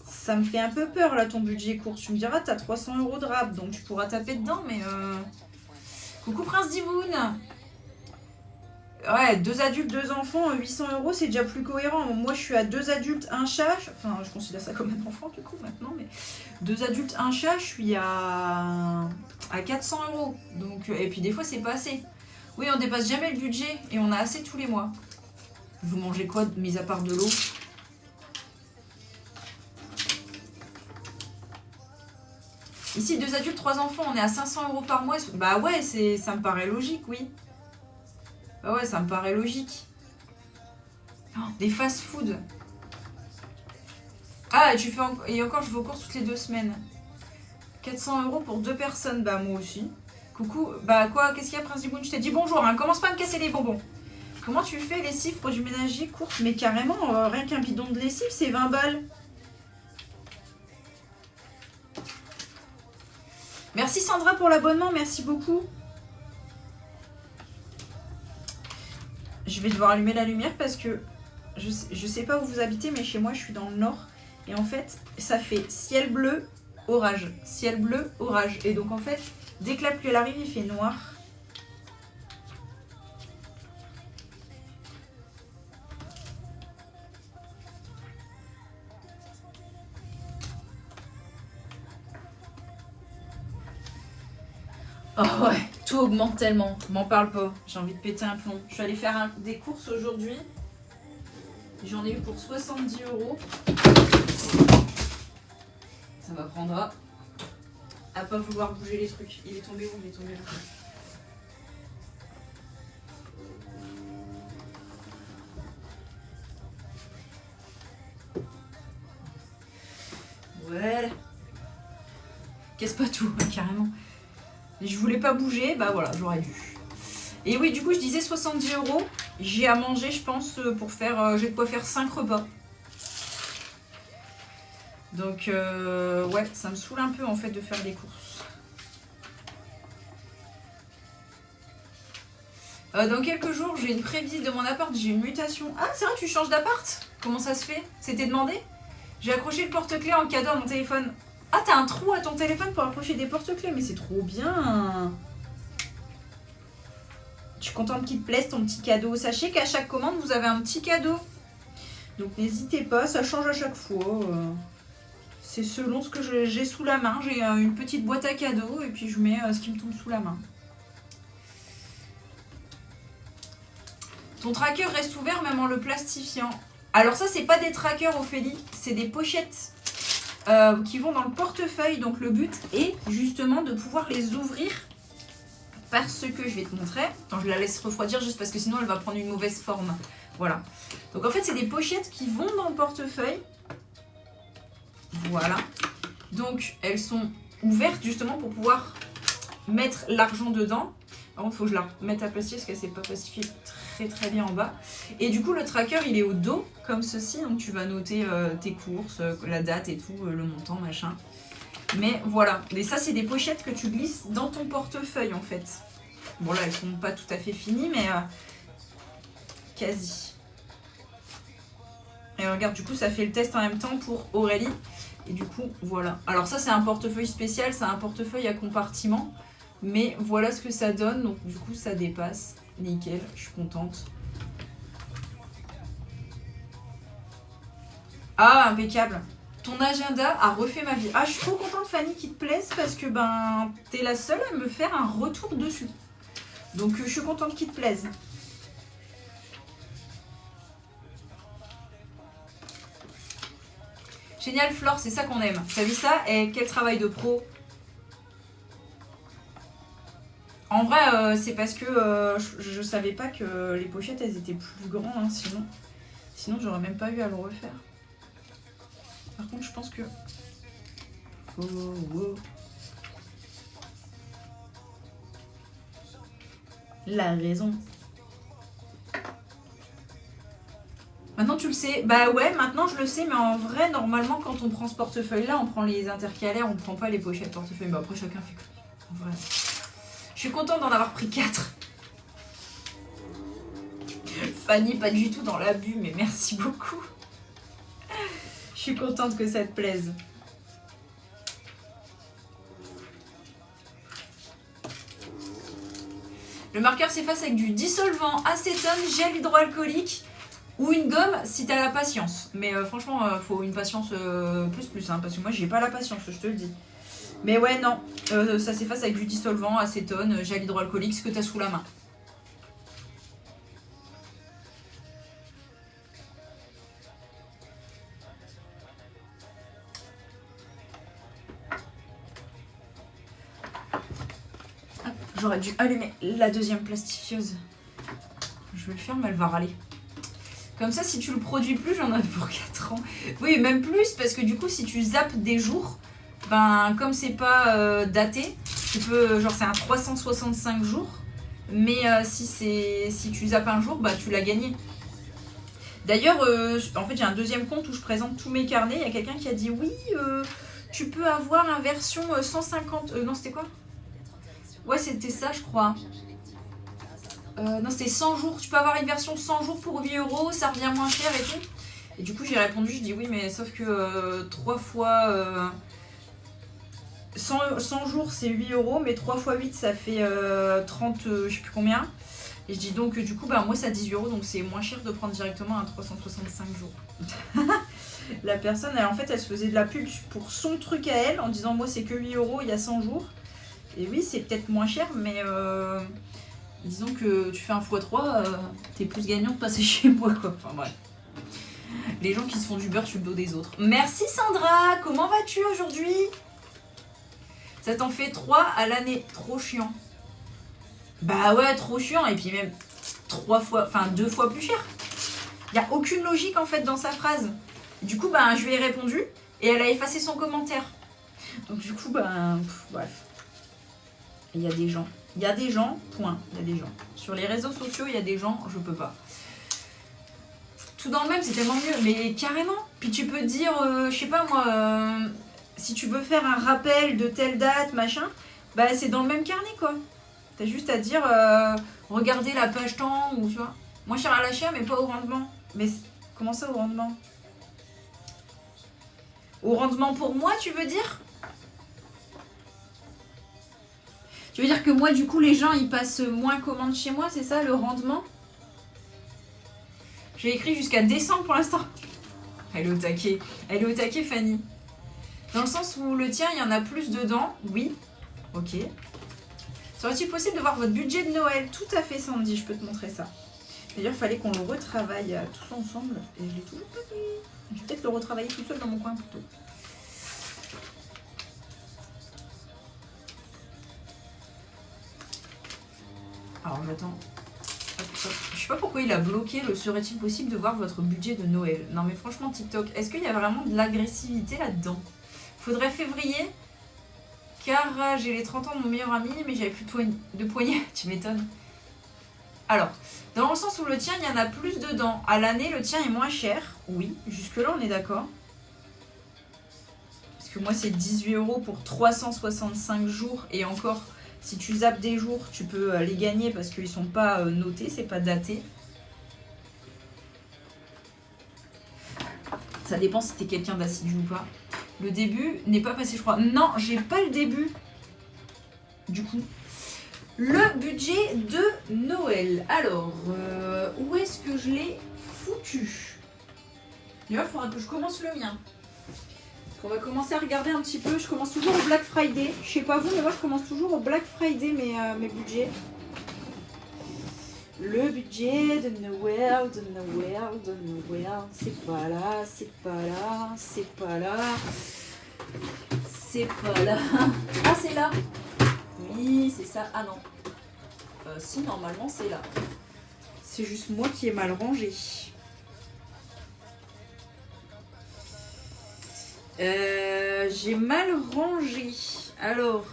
Ça me fait un peu peur, là, ton budget course. Tu me diras, t'as 300 € de rap, donc tu pourras taper dedans, mais... Coucou Prince Divoun. Ouais, 2 adultes, 2 enfants, 800 €, c'est déjà plus cohérent. Moi, je suis à 2 adultes, 1 chat. Enfin, je considère ça comme un enfant, du coup, maintenant. Mais 2 adultes, 1 chat, je suis à 400 €. Donc, et puis, des fois, c'est pas assez. Oui, on dépasse jamais le budget et on a assez tous les mois. Vous mangez quoi, mis à part de l'eau? Ici, 2 adultes, 3 enfants, on est à 500 € par mois. Bah ouais, ça me paraît logique, oui. Ah ouais, ça me paraît logique. Oh, des fast-food. Ah, et encore, je vais aux courses toutes les 2 semaines. 400 € pour 2 personnes. Bah, moi aussi. Coucou. Bah, quoi? Qu'est-ce qu'il y a, Prince du Moon? Je t'ai dit bonjour, hein. Commence pas à me casser les bonbons. Comment tu fais lessive, produits ménagers, courses? Mais carrément, rien qu'un bidon de lessive, c'est 20 balles. Merci Sandra pour l'abonnement. Merci beaucoup. Je vais devoir allumer la lumière parce que je sais pas où vous habitez, mais chez moi, je suis dans le nord. Et en fait, ça fait ciel bleu, orage. Ciel bleu, orage. Et donc, en fait, dès que la pluie elle arrive, il fait noir. Oh ouais, tout augmente tellement. M'en parle pas. J'ai envie de péter un plomb. Je suis allée faire des courses aujourd'hui. J'en ai eu pour 70 €. Ça m'apprendra à pas vouloir bouger les trucs. Il est tombé où? Il est tombé là. Voilà. Casse pas tout, carrément. Et je voulais pas bouger, bah voilà, j'aurais dû. Et oui, du coup, je disais 70 €. J'ai à manger, je pense, pour faire... j'ai de quoi faire 5 repas. Donc, ouais, ça me saoule un peu, en fait, de faire des courses. Dans quelques jours, j'ai une prévisite de mon appart, j'ai une mutation. Ah, c'est vrai, tu changes d'appart? Comment ça se fait? C'était demandé? J'ai accroché le porte-clés en cadeau à mon téléphone. Ah, t'as un trou à ton téléphone pour accrocher des porte-clés, mais c'est trop bien. Je suis contente qu'il te plaise ton petit cadeau. Sachez qu'à chaque commande, vous avez un petit cadeau. Donc n'hésitez pas, ça change à chaque fois. C'est selon ce que j'ai sous la main. J'ai une petite boîte à cadeaux et puis je mets ce qui me tombe sous la main. Ton tracker reste ouvert même en le plastifiant. Alors ça, c'est pas des trackers, Ophélie, c'est des pochettes qui vont dans le portefeuille. Donc le but est justement de pouvoir les ouvrir parce que je vais te montrer. Attends, je la laisse refroidir juste parce que sinon elle va prendre une mauvaise forme. Voilà. Donc en fait, c'est des pochettes qui vont dans le portefeuille. Voilà. Donc elles sont ouvertes justement pour pouvoir mettre l'argent dedans. Par contre, il faut que je la mette à plastifier parce qu'elle ne s'est pas plastifiée très bien en bas. Et du coup, le tracker, il est au dos, comme ceci. Donc tu vas noter tes courses, la date et tout, le montant, machin. Mais voilà. Et ça, c'est des pochettes que tu glisses dans ton portefeuille, en fait. Bon, là, elles sont pas tout à fait finies, mais quasi. Et regarde, du coup, ça fait le test en même temps pour Aurélie. Et du coup, voilà. Alors ça, c'est un portefeuille spécial. C'est un portefeuille à compartiment. Mais voilà ce que ça donne. Donc, du coup, ça dépasse. Nickel, je suis contente. Ah, impeccable. Ton agenda a refait ma vie. Ah, je suis trop contente, Fanny, qu'il te plaise parce que ben, t'es la seule à me faire un retour dessus. Donc, je suis contente qu'il te plaise. Génial, Flore, c'est ça qu'on aime. T'as vu ça? Et quel travail de pro. En vrai, c'est parce que je savais pas que les pochettes, elles étaient plus grandes, hein, sinon j'aurais même pas eu à le refaire. Par contre, je pense que... Oh. La raison. Maintenant tu le sais. Bah ouais, maintenant je le sais, mais en vrai, normalement, quand on prend ce portefeuille-là, on prend les intercalaires, on prend pas les pochettes portefeuille. Bah après, chacun fait comme... En vrai. Je suis contente d'en avoir pris 4. Fanny, pas du tout dans l'abus, mais merci beaucoup. Je suis contente que ça te plaise. Le marqueur s'efface avec du dissolvant, acétone, gel hydroalcoolique ou une gomme si t'as la patience. Mais franchement, faut une patience plus, hein, parce que moi j'ai pas la patience, je te le dis. Mais ouais, non, ça s'efface avec du dissolvant, acétone, gel hydroalcoolique, ce que t'as sous la main. J'aurais dû allumer la deuxième plastifieuse. Je vais le faire, mais elle va râler. Comme ça, si tu le produis plus, j'en ai pour 4 ans. Oui, même plus, parce que du coup, si tu zappes des jours, ben, comme c'est pas daté, tu peux, genre c'est un 365 jours, mais si tu zappes un jour, bah tu l'as gagné. D'ailleurs, en fait, j'ai un deuxième compte où je présente tous mes carnets. Il y a quelqu'un qui a dit oui, tu peux avoir une version 150. Non, c'était quoi? Ouais, c'était ça, je crois. Non, c'était 100 jours. Tu peux avoir une version 100 jours pour 8 €, ça revient moins cher et tout. Et du coup, j'ai répondu, je dis oui, mais sauf que 3 fois 100 jours, c'est 8 €, mais 3 fois 8, ça fait 30, je sais plus combien. Et je dis donc, du coup, bah, moi, c'est à 18 €, donc c'est moins cher de prendre directement un 365 jours. La personne, elle, en fait, elle se faisait de la pub pour son truc à elle, en disant, moi, c'est que 8 €, il y a 100 jours. Et oui, c'est peut-être moins cher, mais disons que tu fais un x3, t'es plus gagnant de passer chez moi, quoi. Enfin, bref. Les gens qui se font du beurre sur le dos des autres. Merci Sandra, comment vas-tu aujourd'hui? Ça t'en fait 3 à l'année, trop chiant. Bah ouais, trop chiant, et puis même 2 fois plus cher. Il n'y a aucune logique en fait dans sa phrase. Du coup, bah, je lui ai répondu, et elle a effacé son commentaire. Donc du coup, bah, bref. Il y a des gens. Il y a des gens, point. Il y a des gens. Sur les réseaux sociaux, il y a des gens, je peux pas. Tout dans le même, c'est tellement mieux. Mais carrément. Puis tu peux dire, je sais pas moi, si tu veux faire un rappel de telle date, machin, bah c'est dans le même carnet, quoi. T'as juste à dire, regardez la page temps, ou tu vois. Moins cher à l'achat, mais pas au rendement. Mais comment ça, au rendement? Au rendement pour moi, tu veux dire? Tu veux dire que moi, du coup, les gens, ils passent moins commande chez moi, c'est ça, le rendement? J'ai écrit jusqu'à décembre pour l'instant. Elle est au taquet. Elle est au taquet, Fanny. Dans le sens où le tien, il y en a plus dedans. Oui. Ok. Serait-il possible de voir votre budget de Noël? Tout à fait, Sandy, je peux te montrer ça. D'ailleurs, il fallait qu'on le retravaille tous ensemble. Et je l'ai toujours pas fait. Je vais peut-être le retravailler tout seul dans mon coin plutôt. Alors j'attends. Je sais pas pourquoi il a bloqué le serait-il possible de voir votre budget de Noël. Non mais franchement TikTok, est-ce qu'il y a vraiment de l'agressivité là-dedans? Faudrait février, car j'ai les 30 ans de mon meilleur ami, mais j'avais plus de poignée. Tu m'étonnes. Alors, dans le sens où le tien, il y en a plus dedans. À l'année, le tien est moins cher. Oui, jusque-là on est d'accord. Parce que moi c'est 18 € pour 365 jours et encore... Si tu zappes des jours, tu peux les gagner parce qu'ils ne sont pas notés, c'est pas daté. Ça dépend si t'es quelqu'un d'assidu ou pas. Le début n'est pas passé, je crois. Non, j'ai pas le début. Du coup. Le budget de Noël. Alors, où est-ce que je l'ai foutu? D'ailleurs, il faudra que je commence le mien. On va commencer à regarder un petit peu. Je commence toujours au Black Friday. Je sais pas vous, mais moi je commence toujours au Black Friday mes budgets. Le budget de Noël, c'est pas là, c'est pas là, c'est pas là, c'est pas là. Ah, c'est là. Oui, c'est ça. Ah non. Si, normalement c'est là. C'est juste moi qui ai mal rangé. J'ai mal rangé. Alors,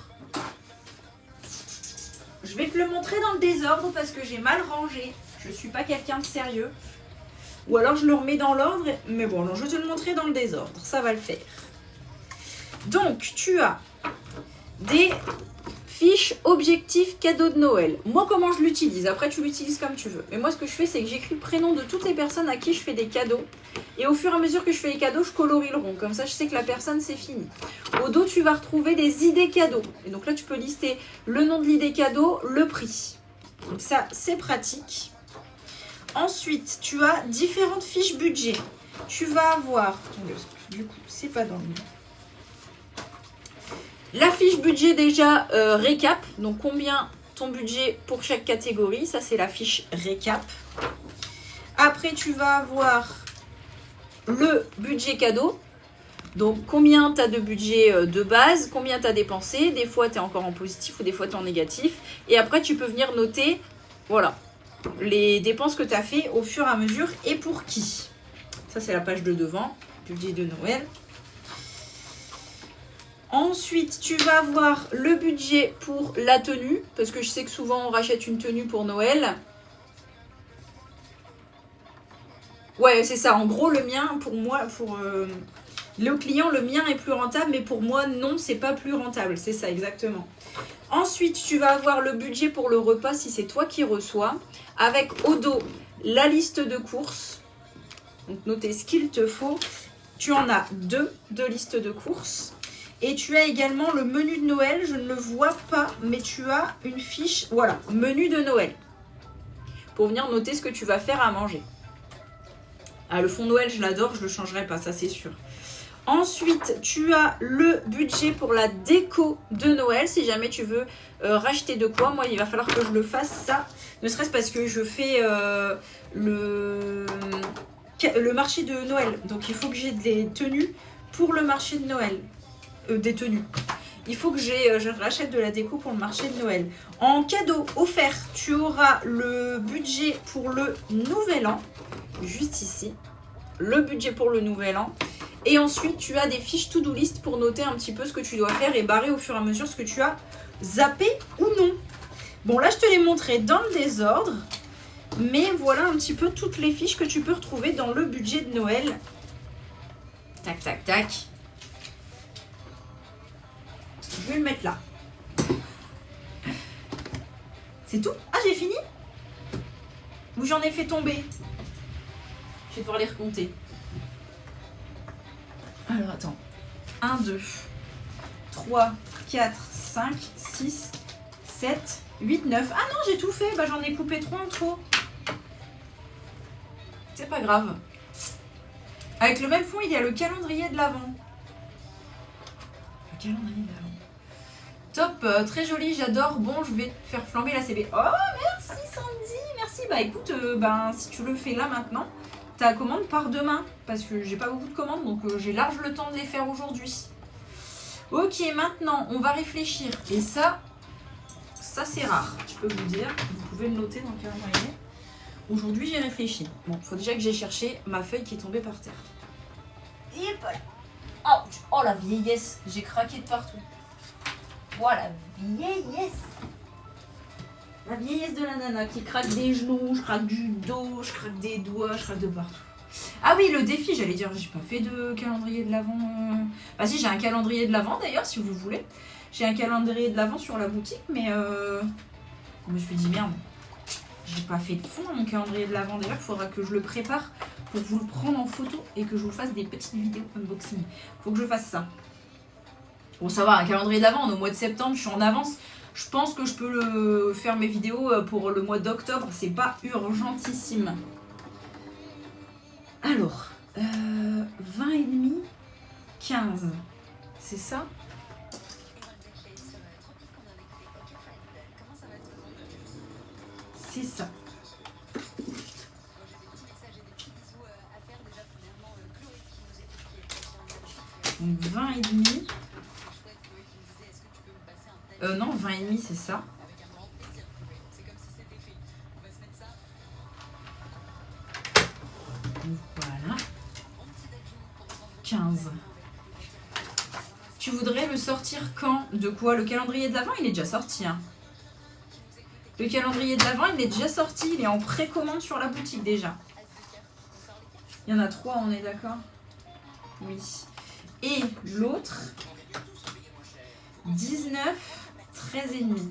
je vais te le montrer dans le désordre parce que j'ai mal rangé. Je suis pas quelqu'un de sérieux. Ou alors je le remets dans l'ordre. Mais bon, alors je vais te le montrer dans le désordre. Ça va le faire. Donc, tu as des fiche objectif cadeau de Noël. Moi, comment je l'utilise? Après, tu l'utilises comme tu veux. Mais moi, ce que je fais, c'est que j'écris le prénom de toutes les personnes à qui je fais des cadeaux. Et au fur et à mesure que je fais les cadeaux, je colorie le rond. Comme ça, je sais que la personne, c'est fini. Au dos, tu vas retrouver des idées cadeaux. Et donc là, tu peux lister le nom de l'idée cadeau, le prix. Donc ça, c'est pratique. Ensuite, tu as différentes fiches budget. Tu vas avoir... Attendez, du coup, c'est pas dans le... La fiche budget déjà récap, donc combien ton budget pour chaque catégorie, ça c'est la fiche récap. Après tu vas avoir le budget cadeau, donc combien tu as de budget de base, combien tu as dépensé, des fois tu es encore en positif ou des fois tu es en négatif. Et après tu peux venir noter, voilà, les dépenses que tu as fait au fur et à mesure et pour qui. Ça c'est la page de devant, budget de Noël. Ensuite, tu vas avoir le budget pour la tenue, parce que je sais que souvent on rachète une tenue pour Noël. Ouais, c'est ça. En gros, le mien, pour moi, pour le client, le mien est plus rentable, mais pour moi, non, c'est pas plus rentable. C'est ça, exactement. Ensuite, tu vas avoir le budget pour le repas, si c'est toi qui reçois, avec au dos la liste de courses. Donc, notez ce qu'il te faut. Tu en as deux listes de courses. Et tu as également le menu de Noël, je ne le vois pas, mais tu as une fiche, voilà, menu de Noël. Pour venir noter ce que tu vas faire à manger. Ah, le fond Noël, je l'adore, je ne le changerai pas, ça c'est sûr. Ensuite, tu as le budget pour la déco de Noël, si jamais tu veux racheter de quoi. Moi, il va falloir que je le fasse, ça. Ne serait-ce parce que je fais le marché de Noël. Donc, il faut que j'ai des tenues pour le marché de Noël. Des tenues. Il faut que je rachète de la déco pour le marché de Noël. En cadeau offert, tu auras le budget pour le nouvel an. Juste ici. Le budget pour le nouvel an. Et ensuite, tu as des fiches to-do list pour noter un petit peu ce que tu dois faire et barrer au fur et à mesure ce que tu as zappé ou non. Bon, là, je te l'ai montré dans le désordre. Mais voilà un petit peu toutes les fiches que tu peux retrouver dans le budget de Noël. Tac, tac, tac. Je vais le mettre là. C'est tout? Ah, j'ai fini? Ou j'en ai fait tomber? Je vais devoir les recompter. Alors, attends. 1, 2, 3, 4, 5, 6, 7, 8, 9. Ah non, j'ai tout fait. Bah, j'en ai coupé 3 en trop. C'est pas grave. Avec le même fond, il y a le calendrier de l'Avent. Le calendrier de l'Avent. Top, très joli, j'adore. Bon, je vais te faire flamber la CB. Oh, merci Sandy, merci. Bah écoute, si tu le fais là maintenant, ta commande part demain. Parce que j'ai pas beaucoup de commandes, donc j'ai large le temps de les faire aujourd'hui. Ok, maintenant, on va réfléchir. Et ça c'est rare, je peux vous dire. Vous pouvez le noter dans le calendrier. Aujourd'hui, j'ai réfléchi. Bon, faut déjà que j'ai cherché ma feuille qui est tombée par terre. Et voilà. Oh, la vieillesse, j'ai craqué de partout. Voilà, vieillesse. La vieillesse de la nana qui craque des genoux, je craque du dos, je craque des doigts, je craque de partout. Ah oui, le défi, j'allais dire, j'ai pas fait de calendrier de l'Avent. Ah si, j'ai un calendrier de l'Avent d'ailleurs, si vous voulez. J'ai un calendrier de l'Avent sur la boutique, mais je me suis dit merde, j'ai pas fait de fond à mon calendrier de l'Avent. D'ailleurs, il faudra que je le prépare pour vous le prendre en photo et que je vous fasse des petites vidéos unboxing. Faut que je fasse ça. Bon, ça va, un calendrier de l'Avent, on est au mois de septembre, je suis en avance. Je pense que je peux faire mes vidéos pour le mois d'octobre, c'est pas urgentissime. Alors, C'est ça? C'est ça. Donc 20 et demi. Non, 20 et demi, c'est ça. Donc voilà. 15. Tu voudrais le sortir quand? De quoi? Le calendrier de l'Avent, il est déjà sorti. Hein. Le calendrier de l'Avent, il est déjà sorti. Il est en précommande sur la boutique déjà. Il y en a 3, on est d'accord? Oui. Et l'autre, 19, 13 et demi.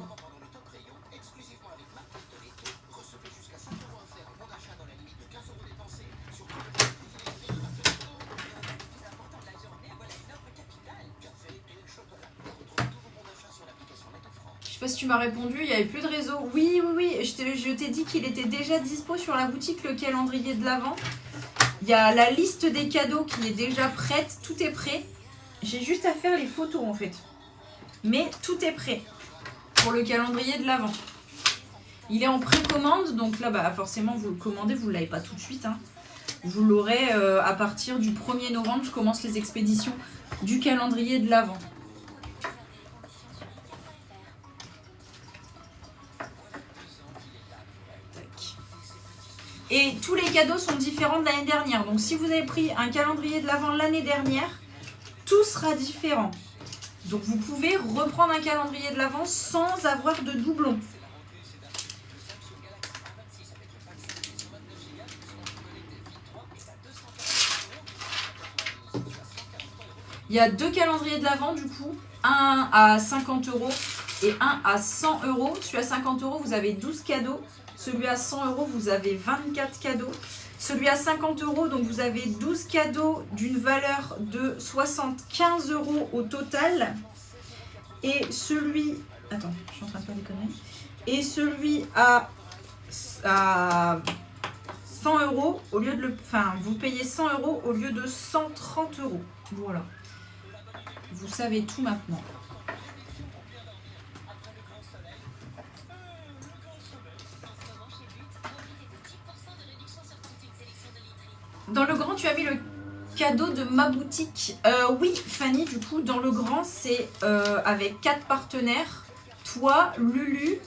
Je sais pas si tu m'as répondu, il n'y avait plus de réseau. Oui, je t'ai dit qu'il était déjà dispo sur la boutique, le calendrier de l'Avent. Il y a la liste des cadeaux qui est déjà prête, tout est prêt. J'ai juste à faire les photos en fait. Mais tout est prêt pour le calendrier de l'Avent. Il est en précommande, donc là bah, forcément vous le commandez, vous ne l'avez pas tout de suite. Hein. Vous l'aurez à partir du 1er novembre, je commence les expéditions du calendrier de l'Avent. Et tous les cadeaux sont différents de l'année dernière. Donc si vous avez pris un calendrier de l'Avent l'année dernière, tout sera différent. Donc vous pouvez reprendre un calendrier de l'Avent sans avoir de doublons. Il y a 2 calendriers de l'Avent du coup. Un à 50 € et un à 100 €. Celui à 50 €, vous avez 12 cadeaux. Celui à 100 €, vous avez 24 cadeaux. Celui à 50 €, donc vous avez 12 cadeaux d'une valeur de 75 € au total. Et celui... Attends, je suis en train de faire des conneries. Et celui à 100 €, au lieu de le... Enfin, vous payez 100 € au lieu de 130 €. Voilà. Vous savez tout maintenant. Dans le grand, tu as mis le cadeau de ma boutique. Oui, Fanny, du coup, dans le grand, c'est avec 4 partenaires. Toi, Lulu,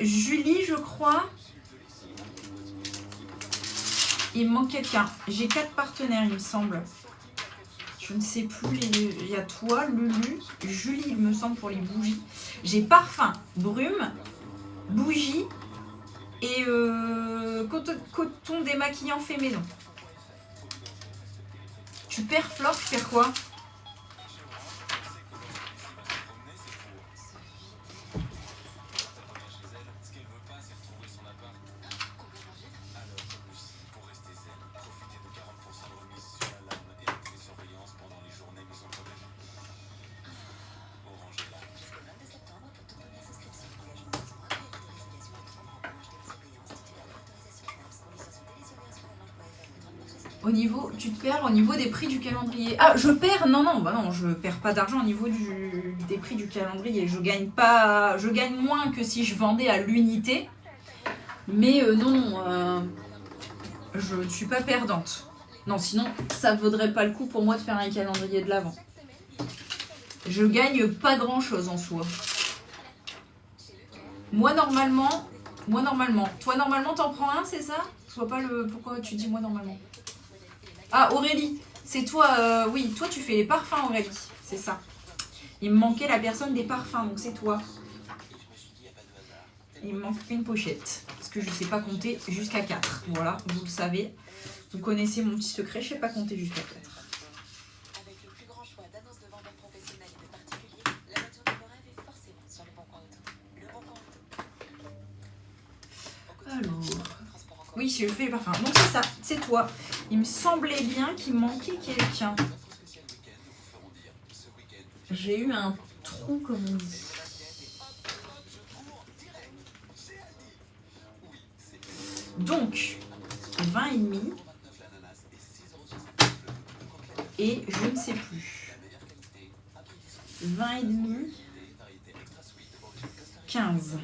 Julie, je crois. Il me manque quelqu'un. J'ai 4 partenaires, il me semble. Je ne sais plus. Il y a toi, Lulu, Julie, il me semble, pour les bougies. J'ai parfum, brume, bougie et coton démaquillant fait maison. Tu perds Flore, tu perds quoi? Au niveau, tu te perds au niveau des prix du calendrier. Ah, je perds? Non, bah non, je perds pas d'argent au niveau des prix du calendrier. Je gagne moins que si je vendais à l'unité. Mais non, je ne suis pas perdante. Non, sinon, ça vaudrait pas le coup pour moi de faire un calendrier de l'Avent. Je gagne pas grand chose en soi. Moi, normalement. Toi, normalement, t'en prends un, c'est ça? Je vois pas pourquoi tu dis moi, normalement. Ah, Aurélie, c'est toi, oui, toi tu fais les parfums, Aurélie, c'est ça. Il me manquait la personne des parfums, donc c'est toi. Il me manque une pochette, parce que je ne sais pas compter jusqu'à 4. Voilà, vous le savez. Vous connaissez mon petit secret, je ne sais pas compter jusqu'à 4. Avec le plus grand choix d'annonces de vendeurs professionnels et de particuliers, la voiture de vos rêves est forcément sur le bon coin auto. Le bon coin auto. Alors... Oui, je fais les parfums. Donc c'est ça, c'est toi. Il me semblait bien qu'il manquait quelqu'un. J'ai eu un trou, comme on dit. Donc, 20,5. Et je ne sais plus. 20,5. 15.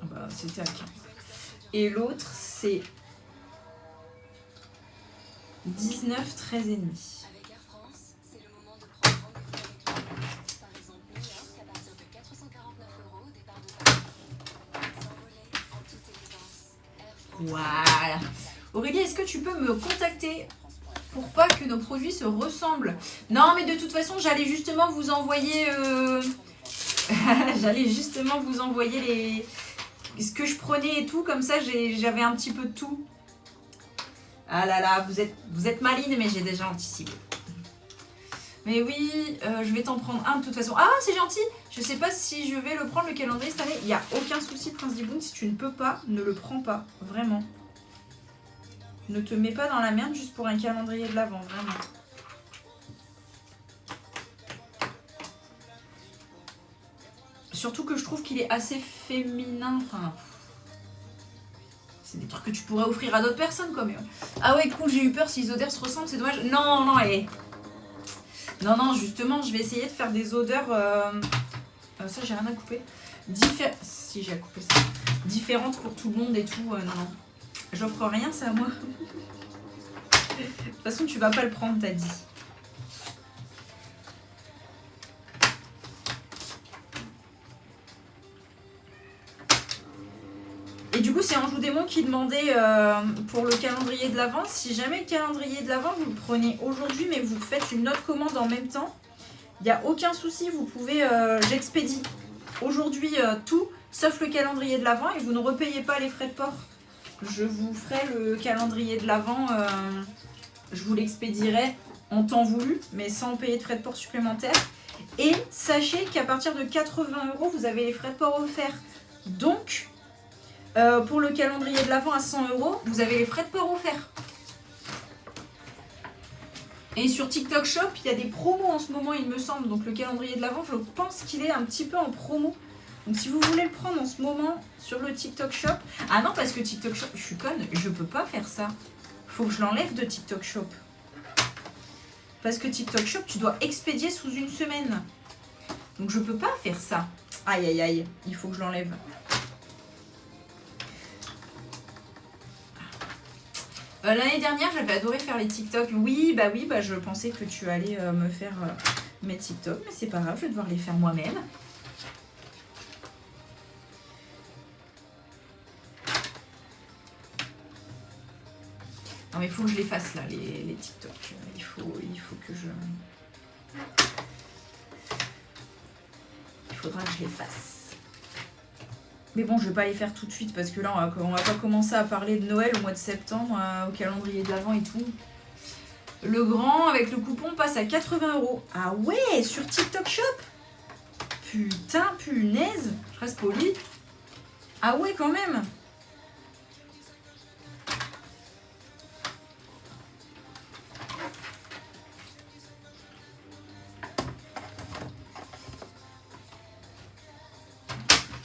Ah bah, c'était à 15. Et l'autre, c'est 19, 13,5. Avec Air France, c'est le moment de prendre rendez-vous avec lui. Par exemple, New York à partir de 449 €, départ de Paris. S'envoler en toute élégance. Air France. Voilà. Aurélie, est-ce que tu peux me contacter pour pas que nos produits se ressemblent? Non, mais de toute façon, j'allais justement vous envoyer... j'allais justement vous envoyer ce que je prenais et tout. Comme ça, j'avais un petit peu de tout. Ah là là, vous êtes maligne, mais j'ai déjà anticipé. Mais oui, je vais t'en prendre un de toute façon. Ah, c'est gentil. Je sais pas si je vais le prendre, le calendrier cette année. Il n'y a aucun souci, Prince Diboun. Si tu ne peux pas, ne le prends pas. Vraiment. Ne te mets pas dans la merde juste pour un calendrier de l'Avent, vraiment. Surtout que je trouve qu'il est assez féminin. Enfin, c'est des trucs que tu pourrais offrir à d'autres personnes, quoi. Mais... Ah ouais, cool, j'ai eu peur si les odeurs se ressemblent, c'est dommage. Non, non, Non, non, justement, je vais essayer de faire des odeurs... Ça, j'ai rien à couper. Si, j'ai à couper ça. Différentes pour tout le monde et tout. Non, non. J'offre rien, c'est à moi. De toute façon, tu vas pas le prendre, t'as dit. Et du coup, c'est Anjou Démon qui demandait pour le calendrier de l'Avent. Si jamais le calendrier de l'Avent, vous le prenez aujourd'hui, mais vous faites une autre commande en même temps, il n'y a aucun souci, vous pouvez... J'expédie aujourd'hui tout, sauf le calendrier de l'Avent, et vous ne repayez pas les frais de port. Je vous ferai le calendrier de l'Avent, je vous l'expédierai en temps voulu, mais sans payer de frais de port supplémentaires. Et sachez qu'à partir de 80 €, vous avez les frais de port offerts. Donc, pour le calendrier de l'Avent à 100 €, vous avez les frais de port offerts. Et sur TikTok Shop, il y a des promos en ce moment, il me semble. Donc le calendrier de l'Avent, je pense qu'il est un petit peu en promo. Donc si vous voulez le prendre en ce moment sur le TikTok Shop... Ah non, parce que TikTok Shop, je suis conne, je peux pas faire ça. Faut que je l'enlève de TikTok Shop. Parce que TikTok Shop, tu dois expédier sous une semaine. Donc je peux pas faire ça. Aïe aïe aïe, il faut que je l'enlève. L'année dernière, j'avais adoré faire les TikTok. Oui, bah je pensais que tu allais me faire mes TikTok. Mais c'est pas grave, je vais devoir les faire moi-même. Non mais il faut que je les fasse là, les TikTok. Il faut que je... Il faudra que je les fasse. Mais bon, je vais pas les faire tout de suite parce que là, on va pas commencer à parler de Noël au mois de septembre, au calendrier de l'Avent et tout. Le grand avec le coupon passe à 80 €. Ah ouais, sur TikTok Shop. Putain, punaise. Je reste polie. Ah ouais, quand même.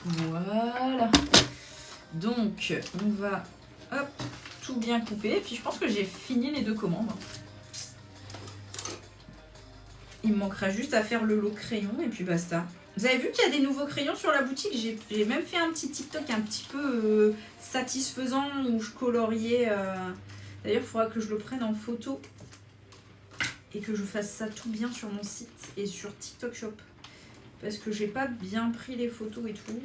Voilà. Donc, on va hop, tout bien couper. Et puis, je pense que j'ai fini les deux commandes. Il me manquera juste à faire le lot crayon et puis basta. Vous avez vu qu'il y a des nouveaux crayons sur la boutique? J'ai même fait un petit TikTok un petit peu satisfaisant où je coloriais. D'ailleurs, il faudra que je le prenne en photo et que je fasse ça tout bien sur mon site et sur TikTok Shop. Parce que j'ai pas bien pris les photos et tout.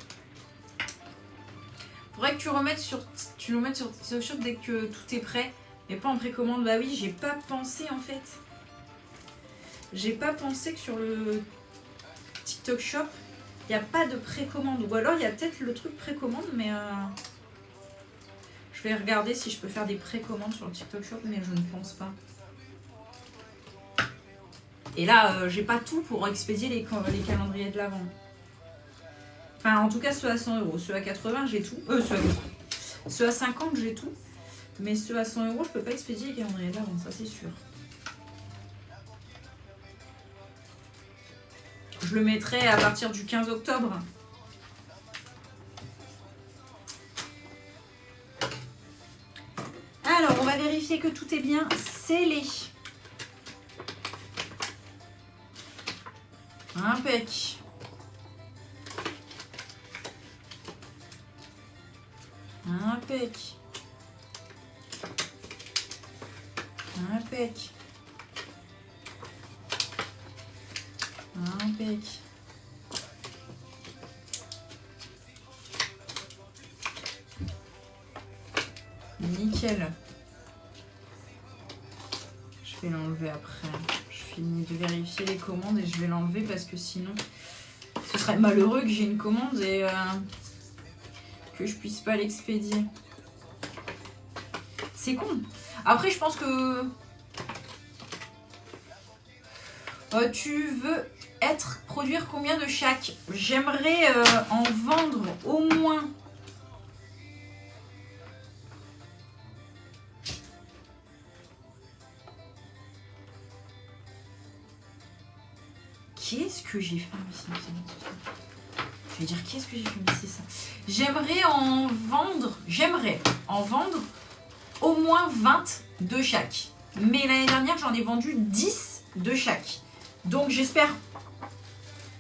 Faudrait que tu le mettes sur TikTok Shop dès que tout est prêt. Mais pas en précommande. Bah oui, j'ai pas pensé en fait. J'ai pas pensé que sur le TikTok Shop, il n'y a pas de précommande. Ou alors il y a peut-être le truc précommande, mais je vais regarder si je peux faire des précommandes sur le TikTok Shop, mais je ne pense pas. Et là, j'ai pas tout pour expédier les calendriers de l'Avent. Enfin, en tout cas, ceux à 100 €. Ceux à 80, j'ai tout. Ceux à 50, j'ai tout. Mais ceux à 100 €, je peux pas expédier les calendriers de l'Avent, ça c'est sûr. Je le mettrai à partir du 15 octobre. Alors, on va vérifier que tout est bien scellé. Impec. Impec. Impec. Impec. Nickel. Je vais l'enlever après. Je finis de vérifier les commandes et je vais l'enlever parce que sinon ce serait malheureux que j'ai une commande et que je puisse pas l'expédier. C'est con. Après je pense que tu veux produire combien de chaque? J'aimerais en vendre au moins qu'est-ce que j'ai fait? Je vais dire qu'est-ce que j'ai fait, mais c'est ça. J'aimerais en vendre au moins 20 de chaque. Mais l'année dernière, j'en ai vendu 10 de chaque. Donc j'espère,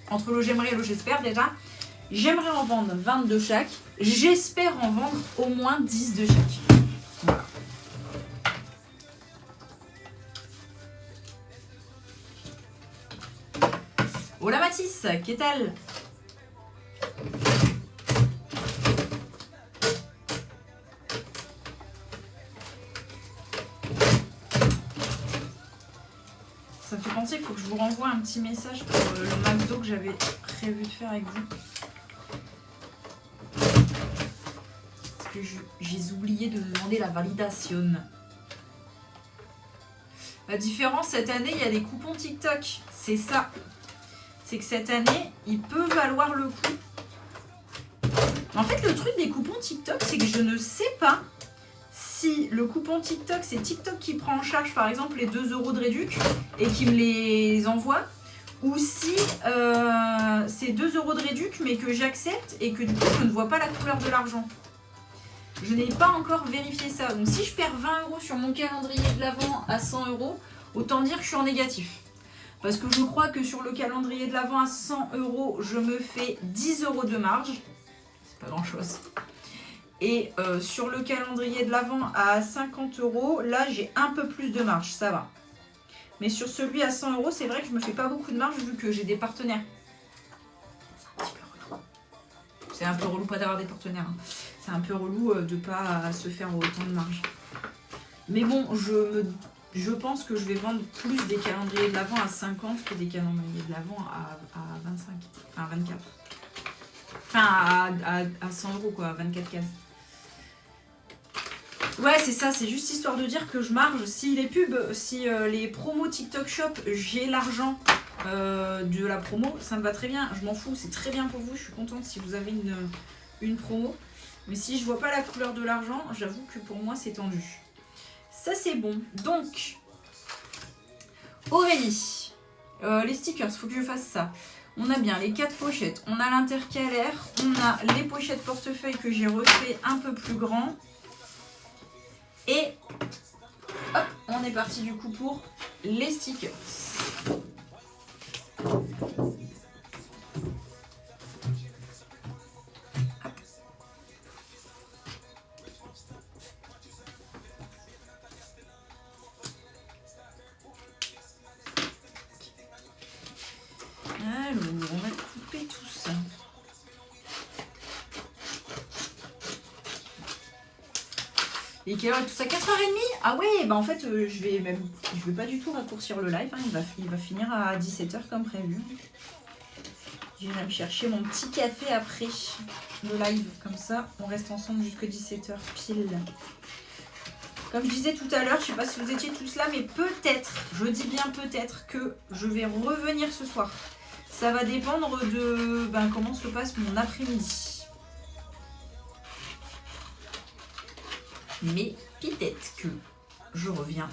entre le j'aimerais et le j'espère déjà, j'aimerais en vendre 20 de chaque. J'espère en vendre au moins 10 de chaque. Voilà. Hola Mathis, qu'est-ce que ça me fait penser qu'il faut que je vous renvoie un petit message pour le McDo que j'avais prévu de faire avec vous. Parce que j'ai oublié de demander la validation. La différence cette année, il y a des coupons TikTok. C'est ça. C'est que cette année, il peut valoir le coup. En fait, le truc des coupons TikTok, c'est que je ne sais pas si le coupon TikTok, c'est TikTok qui prend en charge, par exemple, les 2 € de réduc et qui me les envoie, ou si c'est 2 € de réduc, mais que j'accepte et que du coup, je ne vois pas la couleur de l'argent. Je n'ai pas encore vérifié ça. Donc, si je perds 20 € sur mon calendrier de l'Avent à 100 €, autant dire que je suis en négatif. Parce que je crois que sur le calendrier de l'Avent à 100 €, je me fais 10 € de marge. C'est pas grand chose. Et sur le calendrier de l'Avent à 50 €, là j'ai un peu plus de marge, ça va. Mais sur celui à 100 €, c'est vrai que je me fais pas beaucoup de marge vu que j'ai des partenaires. C'est un petit peu relou. C'est un peu relou pas d'avoir des partenaires. Hein. C'est un peu relou de pas se faire autant de marge. Mais bon, je pense que je vais vendre plus des calendriers de l'Avent à 50 que des calendriers de l'Avent à 25, enfin 24. Enfin à 100 € quoi, à 24 cases. Ouais, c'est ça, c'est juste histoire de dire que je marge. Si les pubs, si les promos TikTok Shop, j'ai l'argent de la promo, ça me va très bien. Je m'en fous, c'est très bien pour vous. Je suis contente si vous avez une promo. Mais si je vois pas la couleur de l'argent, j'avoue que pour moi, c'est tendu. Ça, c'est bon. Donc, Aurélie, les stickers, il faut que je fasse ça. On a bien les 4 pochettes, on a l'intercalaire, on a les pochettes portefeuille que j'ai refait un peu plus grand. Et hop, on est parti du coup pour les stickers. Alors, on va couper tout ça. Et quelle heure est tout ça? 4h30? Ah ouais, bah en fait, je vais pas du tout raccourcir le live. Hein. Il va finir à 17h comme prévu. J'irai me chercher mon petit café après le live. Comme ça, on reste ensemble jusqu'à 17h pile. Comme je disais tout à l'heure, je sais pas si vous étiez tous là, mais peut-être, je dis bien peut-être, que je vais revenir ce soir. Ça va dépendre de comment se passe mon après-midi. Mais peut-être que je reviens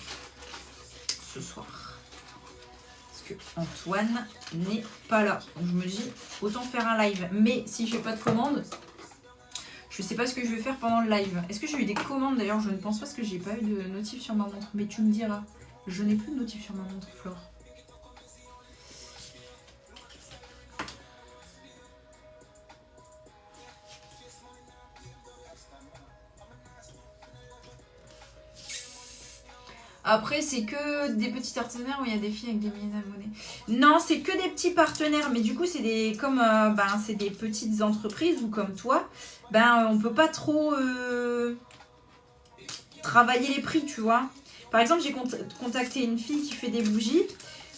ce soir. Parce que Antoine n'est pas là. Donc je me dis, autant faire un live. Mais si j'ai pas de commande, Je sais pas ce que je vais faire pendant le live. Est-ce que j'ai eu des commandes d'ailleurs? Je ne pense pas parce que j'ai pas eu de notif sur ma montre. Mais tu me diras. Je n'ai plus de notif sur ma montre, Flore. Après, c'est que des petits partenaires où il y a des filles avec des milliers d'abonnés. Non, c'est que des petits partenaires, mais du coup, c'est des c'est des petites entreprises ou comme toi, on peut pas trop travailler les prix, tu vois. Par exemple, j'ai contacté une fille qui fait des bougies.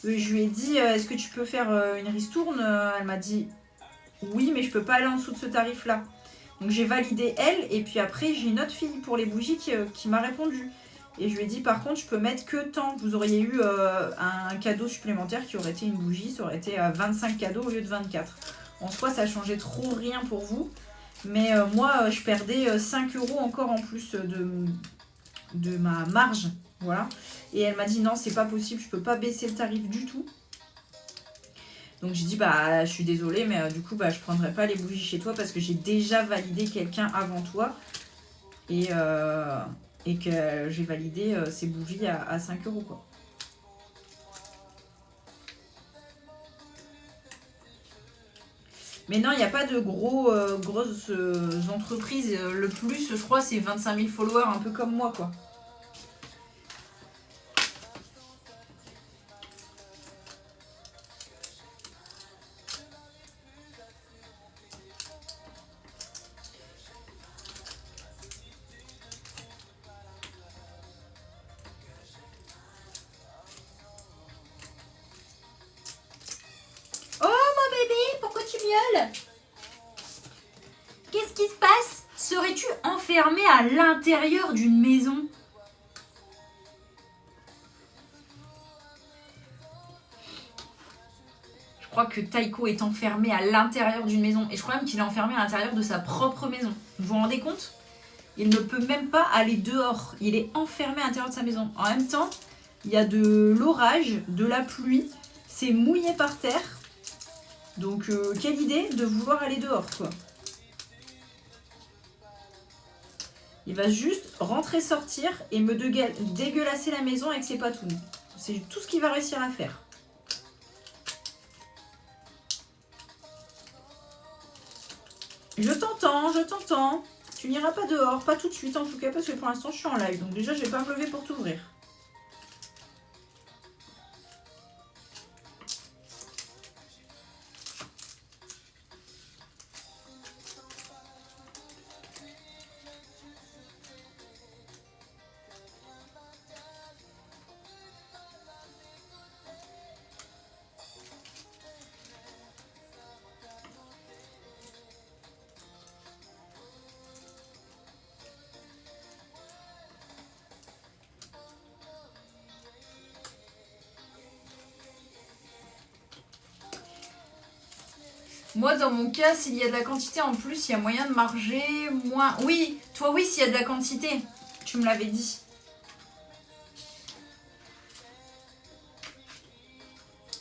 Je lui ai dit, est-ce que tu peux faire une ristourne? Elle m'a dit, oui, mais je peux pas aller en dessous de ce tarif-là. Donc j'ai validé elle, et puis après, j'ai une autre fille pour les bougies qui m'a répondu. Et je lui ai dit, par contre, je peux mettre que tant. Vous auriez eu un cadeau supplémentaire qui aurait été une bougie. Ça aurait été 25 cadeaux au lieu de 24. En soi, ça changeait trop rien pour vous. Mais moi, je perdais 5 € encore en plus de ma marge. Voilà. Et elle m'a dit, non, c'est pas possible. Je peux pas baisser le tarif du tout. Donc j'ai dit, je suis désolée, mais du coup, je prendrai pas les bougies chez toi parce que j'ai déjà validé quelqu'un avant toi. Et que j'ai validé ces bougies à 5 € quoi. Mais non, il n'y a pas de grosses entreprises. Le plus, je crois, c'est 25 000 followers, un peu comme moi, quoi. Qu'est-ce qui se passe? Serais-tu enfermé à l'intérieur d'une maison? Je crois que Taiko est enfermé à l'intérieur d'une maison. Et je crois même qu'il est enfermé à l'intérieur de sa propre maison. Vous vous rendez compte? Il ne peut même pas aller dehors. Il est enfermé à l'intérieur de sa maison. En même temps, il y a de l'orage, de la pluie. C'est mouillé par terre. Donc, quelle idée de vouloir aller dehors, quoi. Il va juste rentrer, sortir et me dégueulasser la maison avec ses patounes. C'est tout ce qu'il va réussir à faire. Je t'entends, je t'entends. Tu n'iras pas dehors, pas tout de suite en tout cas, parce que pour l'instant je suis en live. Donc déjà, je vais pas me lever pour t'ouvrir. Moi, dans mon cas, s'il y a de la quantité en plus, il y a moyen de marger moins. Oui, toi, oui, s'il y a de la quantité. Tu me l'avais dit.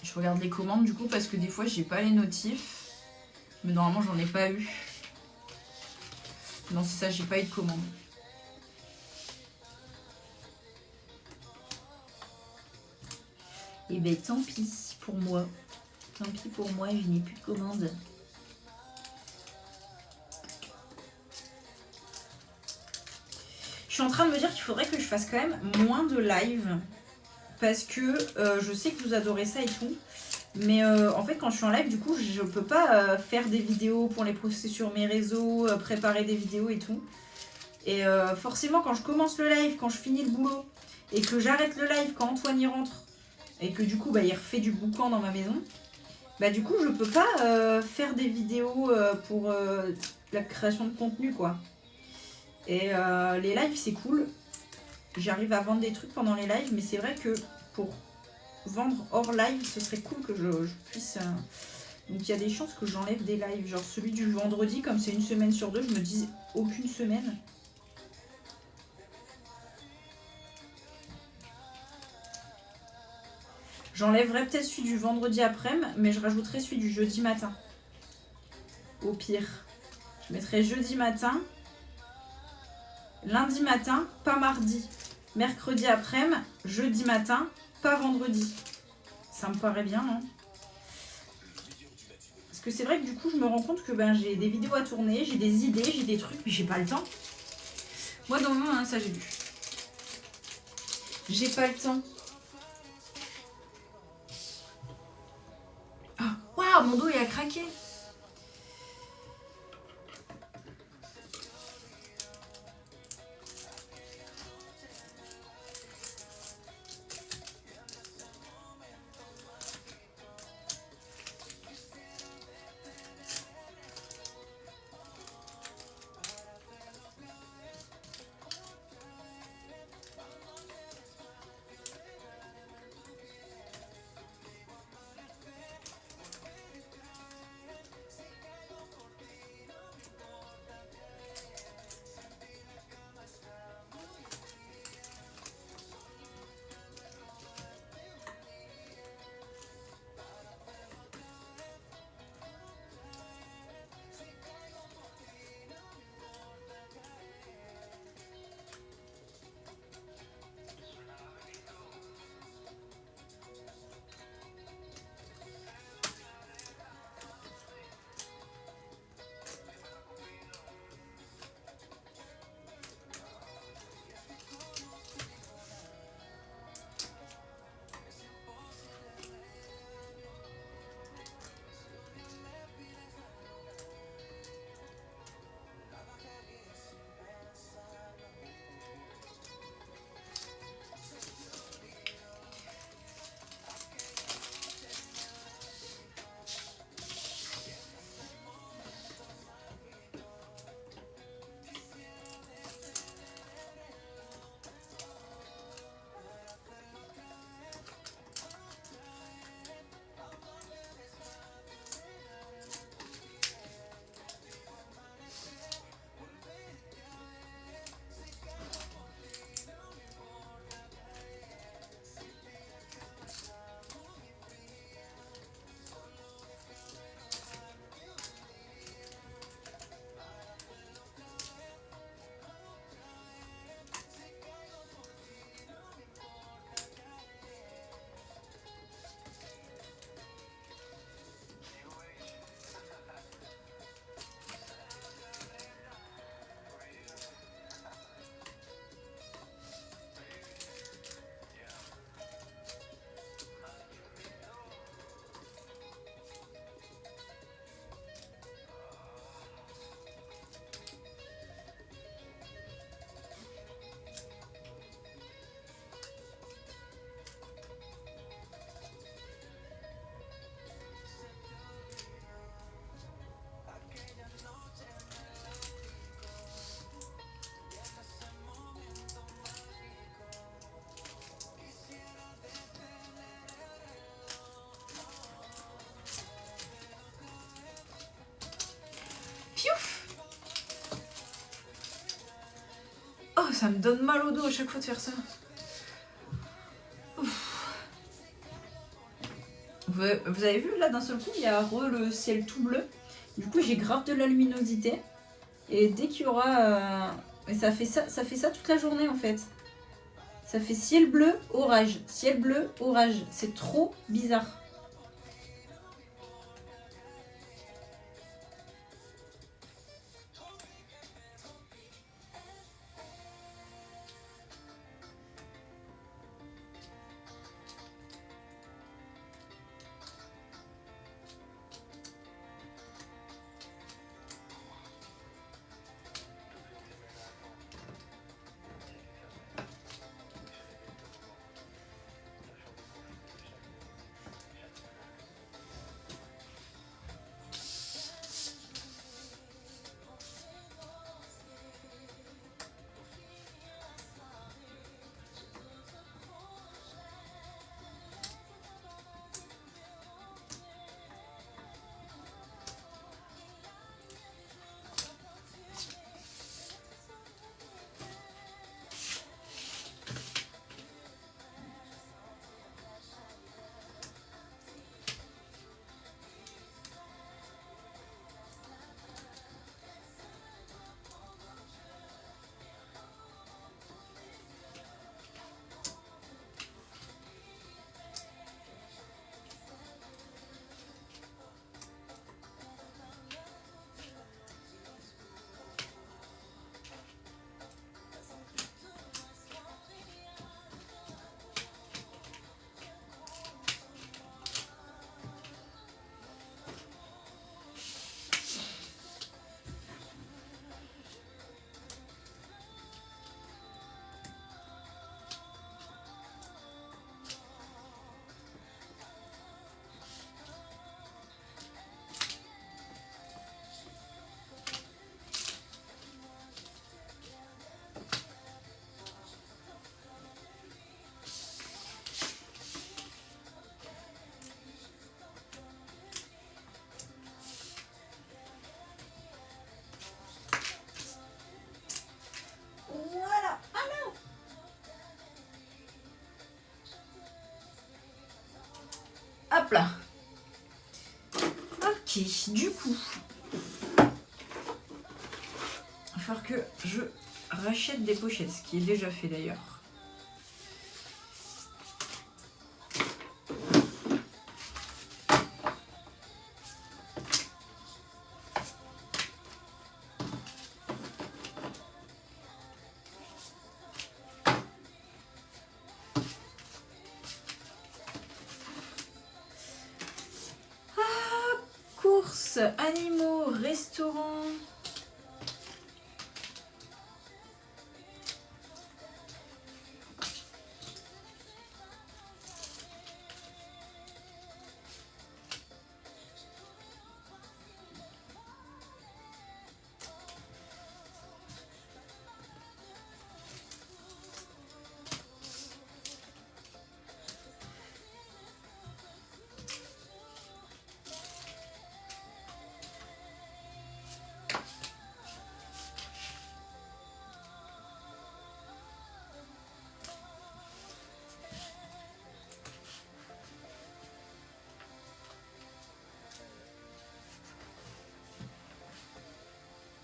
Je regarde les commandes du coup parce que des fois, j'ai pas les notifs. Mais normalement, j'en ai pas eu. Non, c'est ça, j'ai pas eu de commande. Et ben, tant pis pour moi. Tant pis pour moi, je n'ai plus de commande. Je suis en train de me dire qu'il faudrait que je fasse quand même moins de live. Parce que je sais que vous adorez ça et tout. Mais en fait, quand je suis en live, du coup, je peux pas faire des vidéos pour les poster sur mes réseaux, préparer des vidéos et tout. Et forcément, quand je commence le live, quand je finis le boulot, et que j'arrête le live quand Antoine y rentre, et que du coup, il refait du boucan dans ma maison, du coup, je peux pas faire des vidéos pour la création de contenu, quoi. Et les lives, c'est cool. J'arrive à vendre des trucs pendant les lives, mais c'est vrai que pour vendre hors live, ce serait cool que je puisse... Donc, il y a des chances que j'enlève des lives. Genre celui du vendredi, comme c'est une semaine sur deux, je me dis aucune semaine. J'enlèverai peut-être celui du vendredi après-midi, mais je rajouterai celui du jeudi matin. Au pire. Je mettrai jeudi matin Lundi matin, pas mardi. Mercredi après-midi, jeudi matin, pas vendredi. Ça me paraît bien, non? Parce que c'est vrai que du coup, je me rends compte que j'ai des vidéos à tourner, j'ai des idées, j'ai des trucs, mais j'ai pas le temps. Moi, dans le moment, hein, ça j'ai vu. J'ai pas le temps. Ah, waouh, mon dos il a craqué. Oh, ça me donne mal au dos à chaque fois de faire ça. Vous avez vu là d'un seul coup, il y a le ciel tout bleu. Du coup, j'ai grave de la luminosité. Et dès qu'il y aura... Et ça fait ça toute la journée en fait. Ça fait ciel bleu, orage. Ciel bleu, orage. C'est trop bizarre. Hop là. Ok, du coup. Il va falloir que je rachète des pochettes, ce qui est déjà fait d'ailleurs. Courses, animaux, restaurants.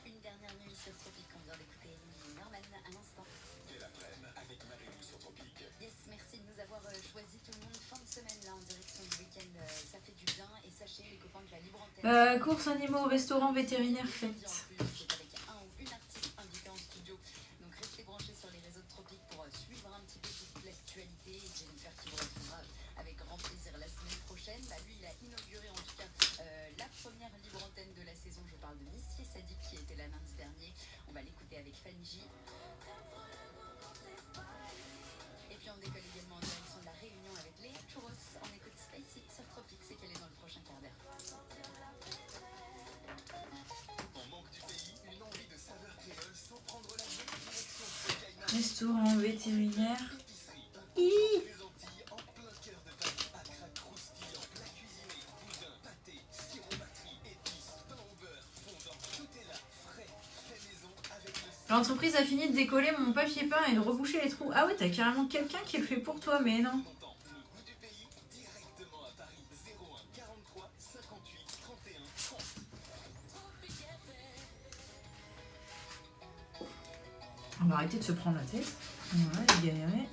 Une dernière nuit sur Tropique, on vient d'écouter Emily Norman à l'instant. Quelle après-midi avec Marie-Lou sur Tropique. Yes, merci de nous avoir choisi tout le monde. Fin de semaine là en direction du week-end, ça fait du bien. Et sachez les copains que la libre antenne. Courses, animaux, restaurants, vétérinaires, fêtes. En plus, c'est avec un ou une artiste invitée en studio. Donc restez branchés sur les réseaux de Tropique pour suivre un petit peu toute l'actualité. Et Jennifer qui vous retrouvera avec grand plaisir la semaine prochaine. Bah, lui, il a inauguré en tout cas la première libre antenne de la saison. Je parle de Missier Sadik qui était là lundi dernier. On va l'écouter avec Fanny J. Et puis on décolle également en direction de la Réunion avec Léa Chouros. On écoute Spicy sur Tropique, c'est qu'elle est dans le prochain quart d'heure. En manque du pays, une envie de saveur créole sans prendre l'avion. Direction Skyline. Restaurants, vétérinaires. Épicerie. Les Antilles en plein cœur de Paris. Accra croustillant, plat cuisiné, boudin, pâté, sirop batterie, épices, pain au beurre, fondant. Tout est là, frais, fait maison avec le L'entreprise a fini de décoller mon papier peint et de reboucher les trous. Ah ouais, t'as carrément quelqu'un qui le fait pour toi, mais non. montant. Le goût du pays, directement à Paris. 01 43 58 31 30. On va arrêter de se prendre la tête. Voilà, j'ai galéré.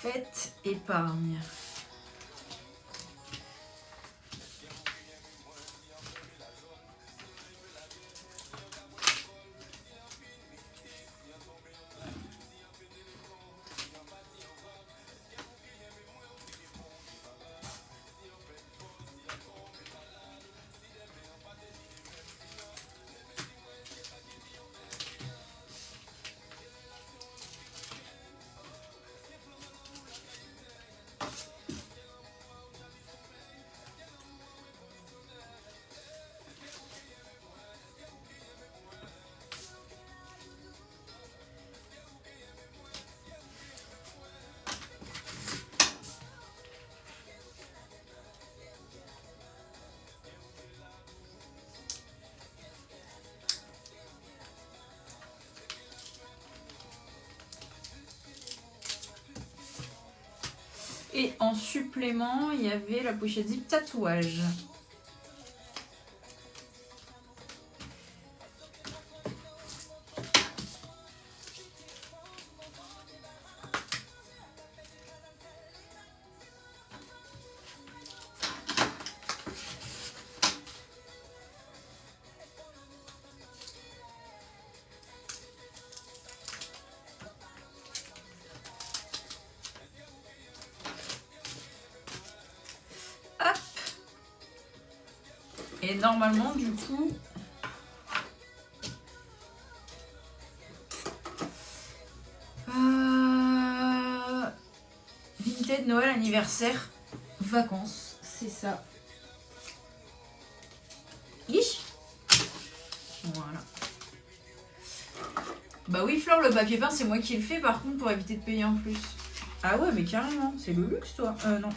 Faites épargne. Et en supplément, il y avait la pochette zip tatouage. Et normalement, du coup, Vinted, Noël, anniversaire, vacances, c'est ça. Ish. Voilà. Bah oui, Flore, le papier peint, c'est moi qui le fais, par contre, pour éviter de payer en plus. Ah ouais, mais carrément, c'est le luxe, toi. Non.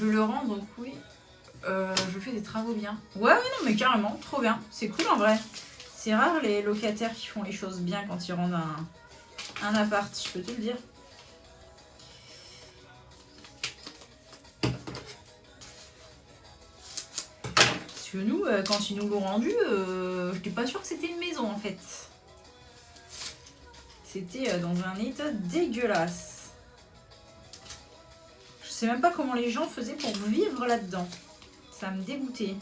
Je le rends, donc oui. Je fais des travaux bien. Ouais, oui, non, mais carrément, trop bien. C'est cool en vrai. C'est rare les locataires qui font les choses bien quand ils rendent un appart, je peux te le dire. Parce que nous, quand ils nous l'ont rendu, j'étais pas sûre que c'était une maison en fait. C'était dans un état dégueulasse. Je sais même pas comment les gens faisaient pour vivre là-dedans. Ça me dégoûtait.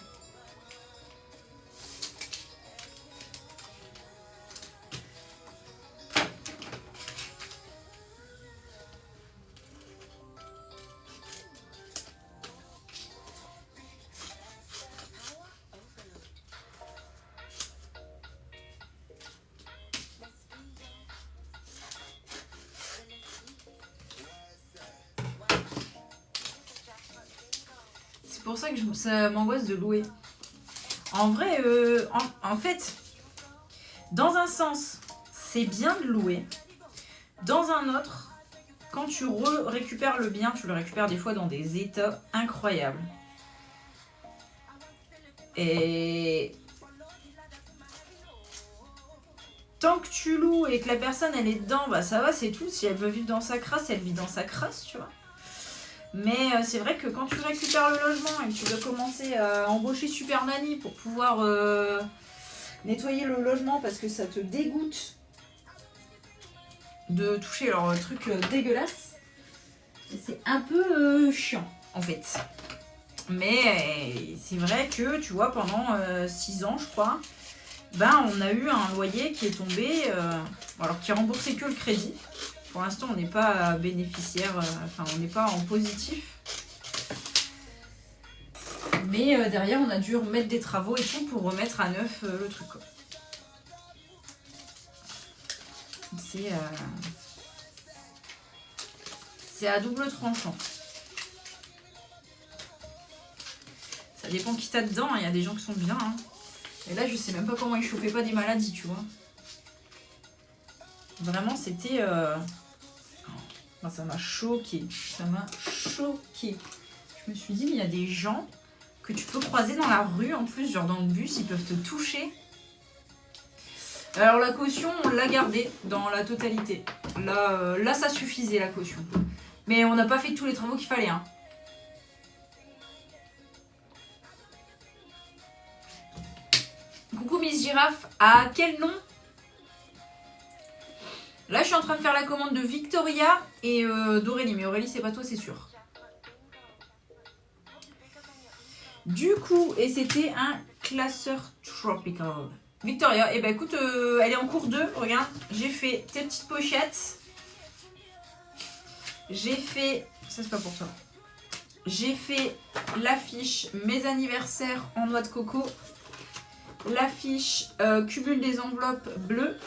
C'est pour ça que ça m'angoisse de louer. En vrai, en fait, dans un sens, c'est bien de louer. Dans un autre, quand tu récupères le bien, tu le récupères des fois dans des états incroyables. Et tant que tu loues et que la personne elle est dedans, bah ça va, c'est tout. Si elle veut vivre dans sa crasse, elle vit dans sa crasse, tu vois. Mais c'est vrai que quand tu récupères le logement et que tu dois commencer à embaucher Super Nanny pour pouvoir nettoyer le logement parce que ça te dégoûte de toucher leur truc dégueulasse, c'est un peu chiant en fait. Mais c'est vrai que tu vois, pendant 6 ans je crois, ben on a eu un loyer qui est tombé, alors qui remboursait que le crédit. Pour l'instant, on n'est pas bénéficiaire, enfin, on n'est pas en positif. Mais derrière, on a dû remettre des travaux et tout pour remettre à neuf le truc. C'est à double tranchant. Ça dépend qui t'a dedans, il y a des gens qui sont bien. Hein. Et là, je sais même pas comment ils chopaient pas des maladies, tu vois. Vraiment, c'était... Enfin, ça m'a choqué. Ça m'a choqué. Je me suis dit, mais il y a des gens que tu peux croiser dans la rue, en plus, genre dans le bus, ils peuvent te toucher. Alors la caution, on l'a gardée dans la totalité. Là, ça suffisait, la caution. Mais on n'a pas fait tous les travaux qu'il fallait. Hein. Coucou Miss Girafe, à quel nom? Là, je suis en train de faire la commande de Victoria et d'Aurélie. Mais Aurélie, c'est pas toi, c'est sûr. Du coup, et c'était un classeur tropical. Victoria, et ben écoute, elle est en cours 2. Regarde, j'ai fait tes petites pochettes. J'ai fait... Ça, c'est pas pour toi. J'ai fait l'affiche mes anniversaires en noix de coco. L'affiche cumul des enveloppes bleues.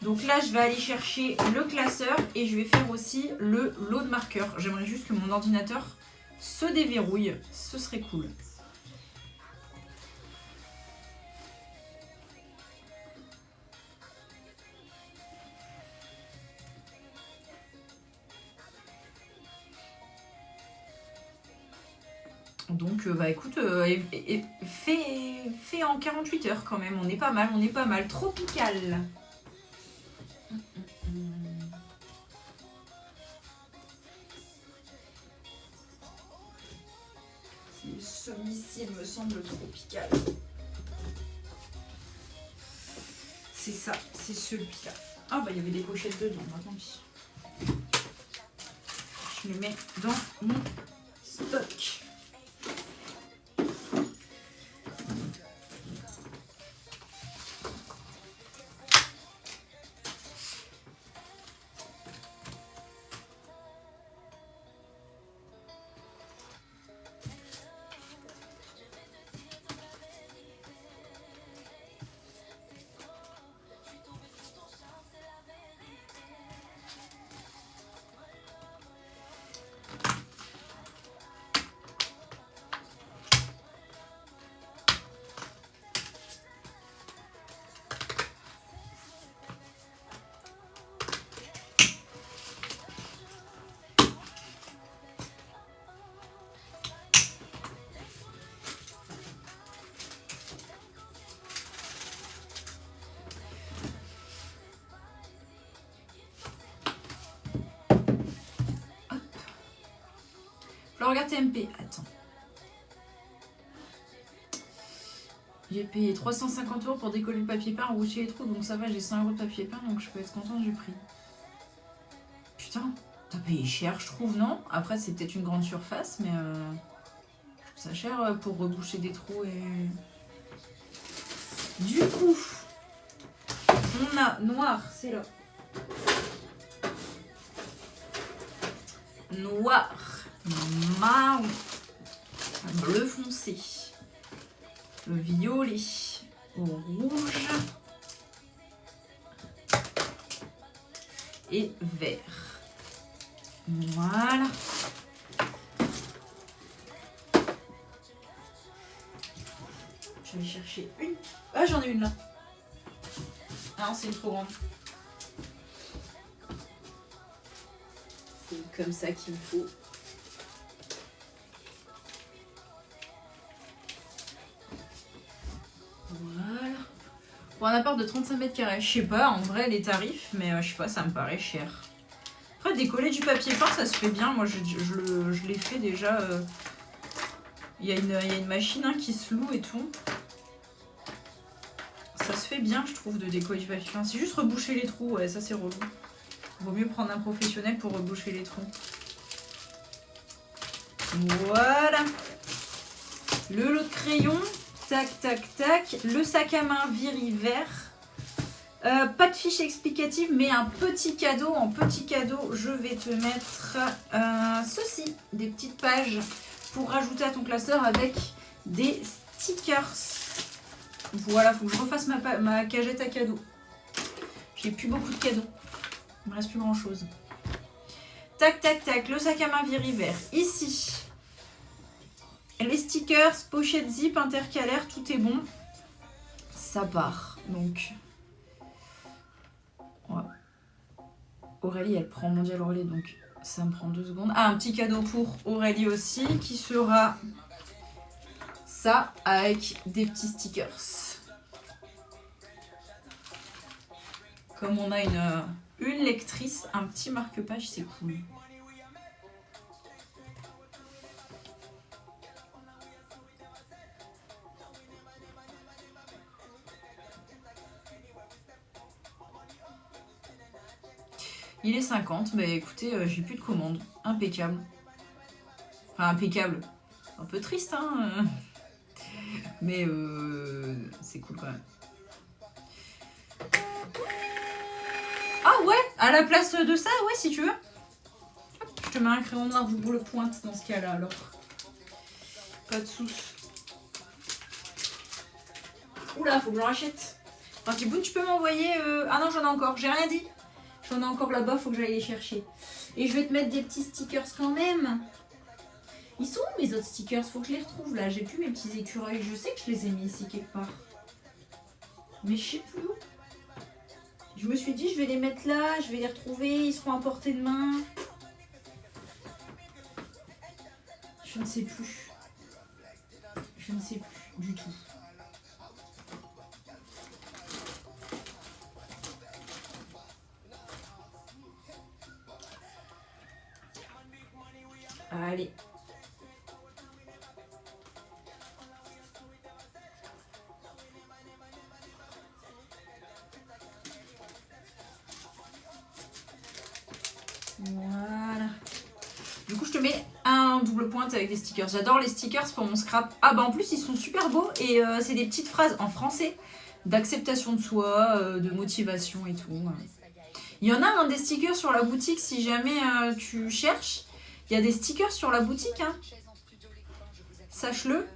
Donc là, je vais aller chercher le classeur et je vais faire aussi le lot de marqueurs. J'aimerais juste que mon ordinateur se déverrouille. Ce serait cool. Donc, bah écoute, fait en 48 heures quand même. On est pas mal, on est pas mal. Tropical. Celui-ci me semble tropical. C'est ça, c'est celui-là. Ah bah il y avait des pochettes dedans, bah, tant pis. Je les mets dans mon stock. regarde TMP. Attends. J'ai payé 350 € pour décoller le papier peint, reboucher les trous, donc ça va, j'ai 100 € de papier peint, donc je peux être contente du prix. Putain, t'as payé cher, je trouve, non? Après, c'est peut-être une grande surface, mais je trouve ça cher pour reboucher des trous et... Du coup, on a noir, c'est là. Noir, marron, bleu foncé, le violet, au rouge et vert. Voilà. Je vais chercher une. Ah, j'en ai une là. Ah non, c'est une trop grande. C'est comme ça qu'il me faut. Voilà. Pour un appart de 35 mètres carrés. Je sais pas, en vrai, les tarifs, mais je sais pas, ça me paraît cher. Après, décoller du papier peint, ça se fait bien. Moi, je l'ai fait déjà. Il y a une machine qui se loue et tout. Ça se fait bien, je trouve, de décoller du papier peint. C'est juste reboucher les trous, ouais, ça c'est relou. Vaut mieux prendre un professionnel pour reboucher les trous. Voilà. Le lot de crayons. Tac, tac, tac. Le sac à main Viri vert. Pas de fiche explicative, mais un petit cadeau. En petit cadeau, je vais te mettre ceci. Des petites pages pour rajouter à ton classeur avec des stickers. Voilà, faut que je refasse ma cagette à cadeaux. J'ai plus beaucoup de cadeaux. Il me reste plus grand chose. Tac, tac, tac. Le sac à main Viri vert. Ici. Les stickers, pochette zip, intercalaire, tout est bon. Ça part. Donc. Ouais. Aurélie, elle prend Mondial Relais, donc ça me prend 2 secondes. Ah, un petit cadeau pour Aurélie aussi, qui sera ça avec des petits stickers. Comme on a une lectrice, un petit marque-page, c'est cool. Il est 50, mais écoutez, j'ai plus de commandes. Impeccable. Enfin, impeccable. Un peu triste, hein. Mais c'est cool quand même. Ah ouais, à la place de ça, ouais, si tu veux. Je te mets un crayon noir double pointe dans ce cas-là, alors. Pas de soucis. Oula, faut que j'en rachète. Enfin, Tiboun, tu peux m'envoyer... Ah non, j'en ai encore, j'ai rien dit. J'en ai encore là-bas, faut que j'aille les chercher. Et je vais te mettre des petits stickers quand même. Ils sont où mes autres stickers? Faut que je les retrouve là. J'ai plus mes petits écureuils. Je sais que je les ai mis ici quelque part. Mais je sais plus où. Je me suis dit, je vais les mettre là. Je vais les retrouver. Ils seront à portée de main. Je ne sais plus. Je ne sais plus du tout. Allez. Voilà. Du coup, je te mets un double pointe avec des stickers. J'adore les stickers pour mon scrap. Ah bah en plus, ils sont super beaux et c'est des petites phrases en français d'acceptation de soi, de motivation et tout. Il y en a des stickers sur la boutique si jamais tu cherches. Il y a des stickers sur la boutique, hein. Sache-le.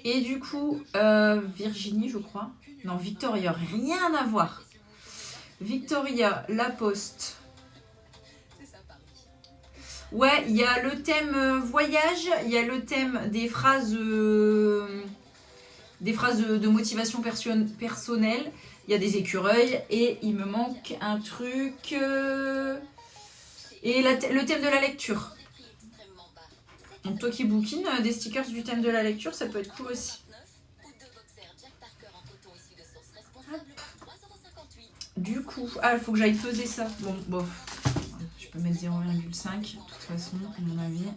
Et du coup, Virginie, je crois. Non, Victoria, rien à voir. Victoria, La Poste. Ouais, il y a le thème voyage, il y a le thème des phrases de motivation personnelle. Il y a des écureuils et il me manque un truc. Et le thème de la lecture. Donc toi qui bookines des stickers du thème de la lecture, ça peut être cool aussi. Du coup, il faut que j'aille peser ça. Bon, bof. Je peux mettre 0,5 de toute façon, à mon avis.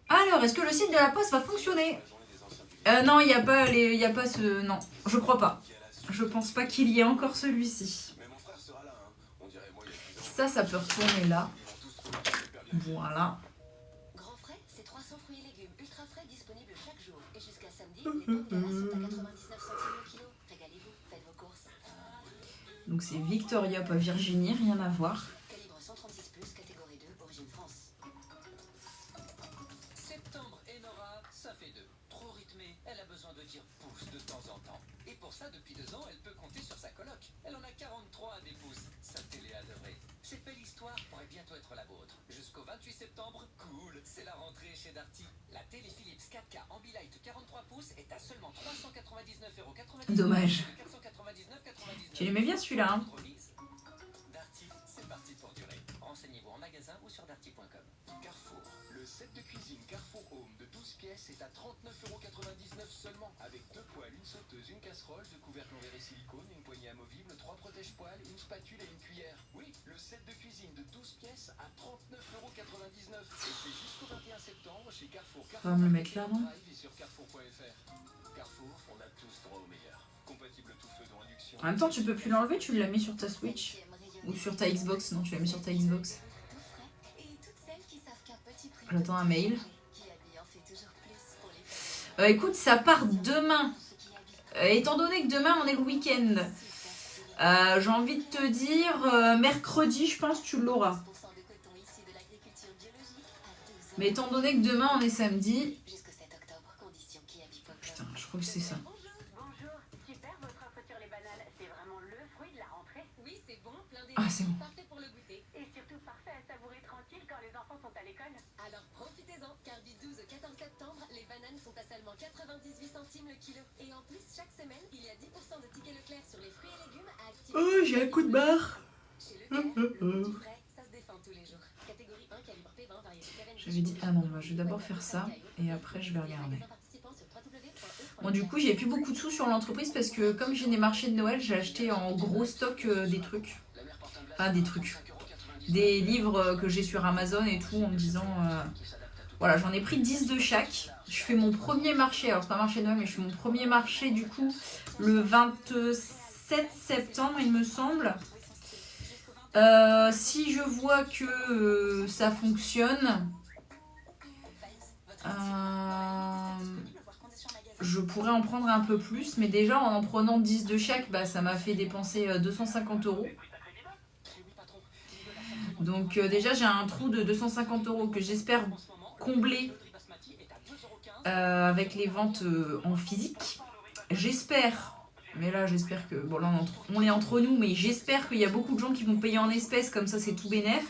Alors, est-ce que le site de la Poste va fonctionner? Non, il n'y a pas y a pas ce... Non, je crois pas. Je pense pas qu'il y ait encore celui-ci. Ça peut retourner là. Voilà. Grand frais, c'est 300 fruits et légumes ultra frais disponibles chaque jour. Et jusqu'à samedi, les pommes de terre sont à 99 centimes le kilo. Régalez-vous, faites vos courses. Donc c'est Victoria, pas Virginie, rien à voir. Calibre 136 plus, catégorie 2, origine France. Septembre et Nora, ça fait deux. Trop rythmée, elle a besoin de dire pouce de temps en temps. Et pour ça, depuis 2 ans, elle peut compter sur sa coloc. Elle en a 43 des pouces. Sa télé adorée. Cette belle histoire pourrait bientôt être la vôtre. Jusqu'au 28 septembre, cool, c'est la rentrée chez Darty. La télé Philips 4K Ambilight 43 pouces est à seulement 399,99 €. Dommage. 499,99 €. Tu l'aimais bien celui-là, hein? Darty, c'est parti pour durer. Renseignez-vous en magasin ou sur darty.com. Carrefour. Le set de cuisine Carrefour Home de 12 pièces est à 39,99 € seulement. Avec 2 poêles, une sauteuse, une casserole, 2 couvercles en verre et silicone, une poignée amovible, 3 protège-poêles, une spatule et une cuillère. Oui, le set de cuisine de 12 pièces à 39,99 €. Et c'est jusqu'au 21 septembre chez Carrefour. On va me le mettre là, non? Et sur carrefour.fr. Carrefour, on a tous droit au meilleur. Compatible tout feu dans induction. En même temps, tu peux plus l'enlever, tu l'as mis sur ta Switch. Ou sur ta Xbox, non, tu l'as mis sur ta Xbox. J'attends un mail. Écoute, ça part demain. Étant donné que demain, on est le week-end, j'ai envie de te dire, mercredi, je pense, tu l'auras. Mais étant donné que demain, on est samedi... Putain, je crois que c'est ça. Ah, c'est bon. Parfait pour le goûter. Et surtout parfait à savourer tranquille quand les enfants sont à l'école. Alors profitez-en, car du 12 au 14 septembre, les bananes sont à seulement 98 centimes le kilo. Et en plus, chaque semaine, il y a 10% de tickets Leclerc sur les fruits et légumes à activer. Oh, j'ai un coup de barre. Chez Leclerc, le petit frais, ça se défend tous les jours. Catégorie 1, calibre P20, variété Pérenne. J'avais dit, ah non, je vais d'abord faire ça, et après je vais regarder. Bon, du coup, j'ai plus beaucoup de sous sur l'entreprise parce que comme j'ai des marchés de Noël, j'ai acheté en gros stock des trucs. Enfin, des trucs. Des livres que j'ai sur Amazon et tout, en me disant... Voilà, j'en ai pris 10 de chaque. Je fais mon premier marché, alors c'est pas un marché de Noël, mais je fais mon premier marché du coup le 27 septembre, il me semble. Si je vois que ça fonctionne... je pourrais en prendre un peu plus, mais déjà en prenant 10 de chaque, bah, ça m'a fait dépenser 250 €. Donc déjà j'ai un trou de 250 € que j'espère combler avec les ventes en physique. J'espère, mais là j'espère que, bon là on est entre nous, mais j'espère qu'il y a beaucoup de gens qui vont payer en espèces, comme ça c'est tout bénef.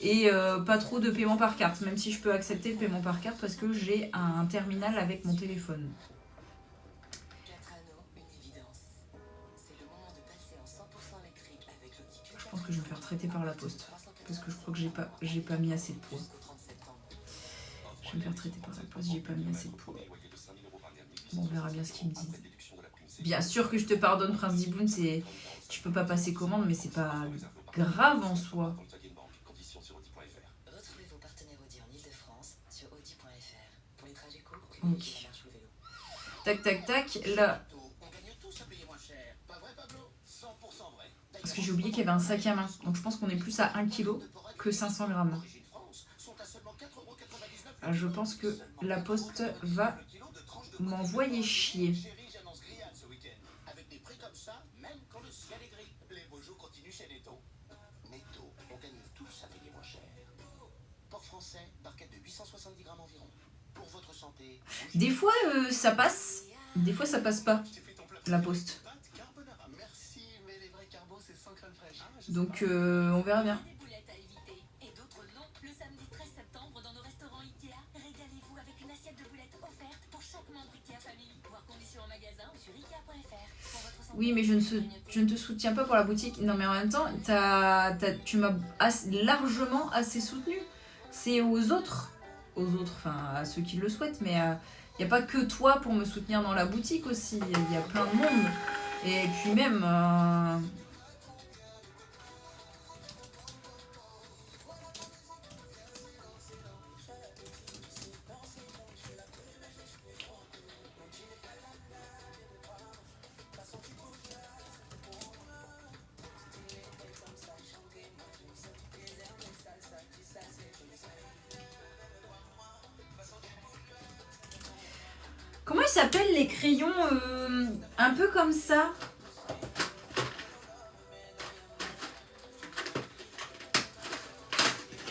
Et pas trop de paiement par carte, même si je peux accepter le paiement par carte parce que j'ai un terminal avec mon téléphone. Je pense que je vais me faire traiter par la poste parce que je crois que j'ai pas mis assez de poids. Je vais me faire traiter par la poste, j'ai pas mis assez de poids. Bon, on verra bien ce qu'ils me disent. Bien sûr que je te pardonne, Prince Diboun, c'est tu peux pas passer commande, mais c'est pas grave en soi. Ok. Tac, tac, tac. Là. Parce que j'ai oublié qu'il y avait un sac à main. Donc je pense qu'on est plus à 1 kg que 500 grammes. Alors, je pense que la poste va m'envoyer chier. Des fois, ça passe. Des fois, ça passe pas, la poste. Donc, on verra bien. Oui, mais je ne te soutiens pas pour la boutique. Non, mais en même temps, tu m'as largement assez soutenu. C'est aux autres, enfin à ceux qui le souhaitent, mais Il n'y a pas que toi pour me soutenir dans la boutique aussi. Il y a plein de monde. Et puis même... Comment ils s'appellent les crayons un peu comme ça?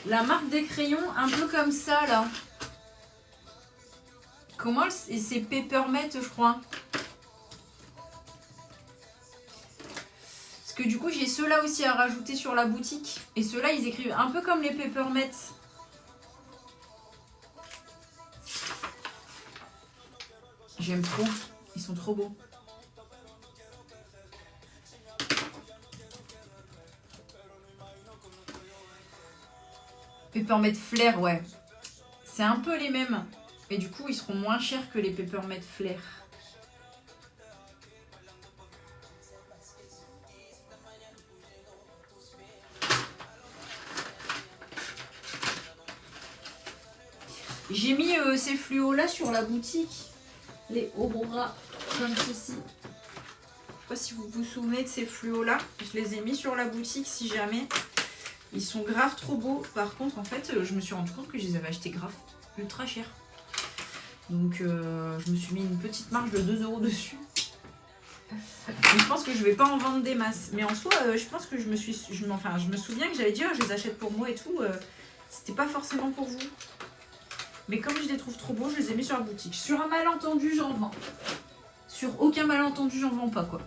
La marque des crayons un peu comme ça là. Comment c'est Peppermint je crois. Parce que du coup j'ai ceux-là aussi à rajouter sur la boutique. Et ceux-là ils écrivent un peu comme les Peppermint. J'aime trop, ils sont trop beaux. Peppermint Flair, ouais. C'est un peu les mêmes. Mais du coup, ils seront moins chers que les Peppermint Flair. J'ai mis ces fluos-là sur la boutique. Les Aurora, comme ceci. Je sais pas si vous vous souvenez de ces fluos-là. Je les ai mis sur la boutique si jamais. Ils sont grave trop beaux. Par contre, en fait, je me suis rendu compte que je les avais achetés grave ultra cher. Donc, je me suis mis une petite marge de 2 € dessus. Et je pense que je vais pas en vendre des masses. Mais en soi, je pense que je me souviens que j'avais dit, oh, je les achète pour moi et tout. C'était pas forcément pour vous. Mais comme je les trouve trop beaux, je les ai mis sur la boutique. Sur un malentendu, j'en vends. Sur aucun malentendu, j'en vends pas, quoi.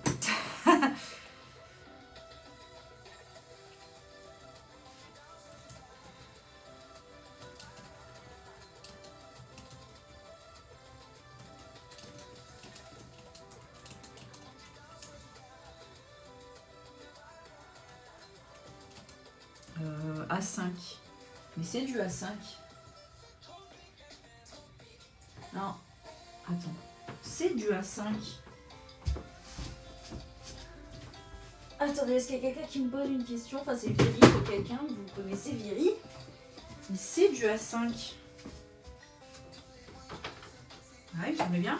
A5. Mais c'est du A5. Non. Attends. C'est du A5. Attendez, est-ce qu'il y a quelqu'un qui me pose une question? Enfin, c'est Viry ou quelqu'un. Vous connaissez Viry? Mais c'est du A5. Ah, il semblait bien.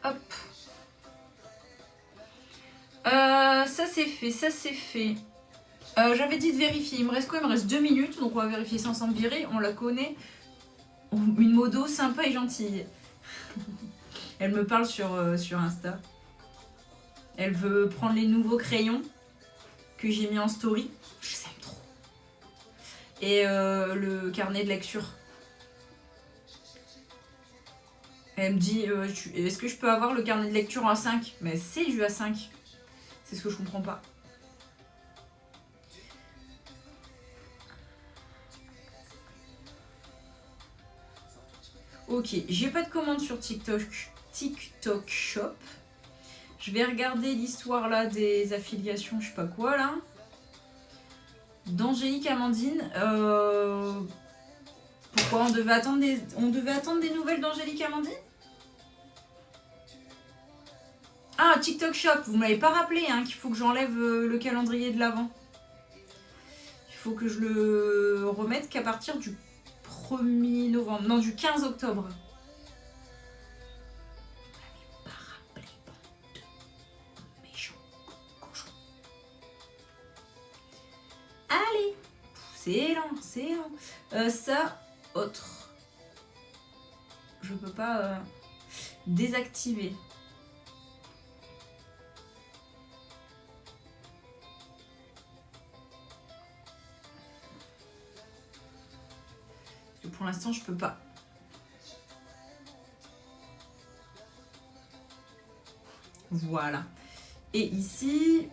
Hop. Ça c'est fait, ça c'est fait. J'avais dit de vérifier. Il me reste quoi? Il me reste 2 minutes. Donc on va vérifier ça ensemble. Viry, on la connaît. Une modo sympa et gentille. Elle me parle sur Insta. Elle veut prendre les nouveaux crayons que j'ai mis en story. Je les aime trop. Et le carnet de lecture. Elle me dit, est-ce que je peux avoir le carnet de lecture en A5? Mais c'est du A5. C'est ce que je comprends pas. Ok, j'ai pas de commande sur TikTok Shop. Je vais regarder l'histoire là des affiliations, je sais pas quoi là. D'Angélique Amandine. Pourquoi on devait attendre des nouvelles d'Angélique Amandine? Ah, TikTok Shop, vous m'avez pas rappelé hein, qu'il faut que j'enlève le calendrier de l'Avent. Il faut que je le remette qu'à partir du 1er novembre. Non, du 15 octobre. Vous m'avez pas rappelé, bande de méchants cochons. Allez, c'est lent, c'est lent. Ça, autre. Je peux pas désactiver. Pour l'instant, je peux pas. Voilà. Et ici...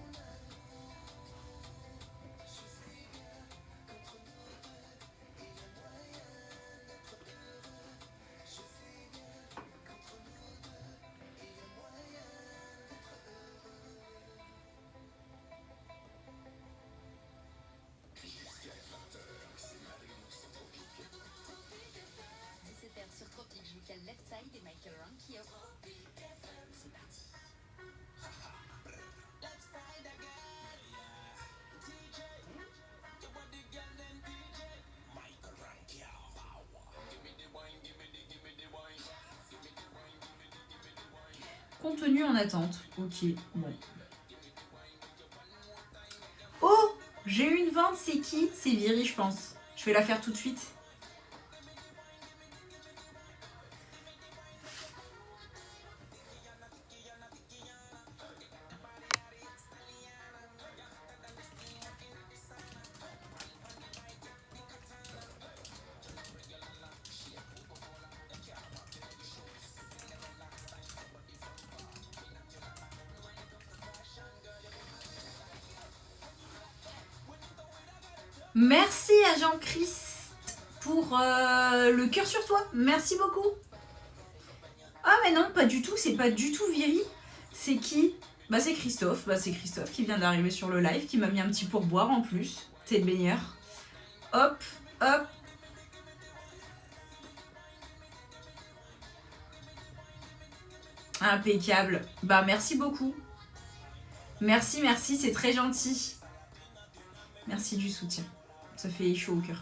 contenu en attente. Ok, bon. Oh, j'ai eu une vente, c'est qui? C'est Viri, je pense. Je vais la faire tout de suite. Merci à Jean-Christ pour le cœur sur toi. Merci beaucoup. Ah mais non, pas du tout. C'est pas du tout Viri. C'est qui? Bah c'est Christophe. Bah c'est Christophe qui vient d'arriver sur le live, qui m'a mis un petit pourboire en plus. T'es le meilleur. Hop, hop. Impeccable. Bah merci beaucoup. Merci, merci, c'est très gentil. Merci du soutien. Ça fait chaud au cœur.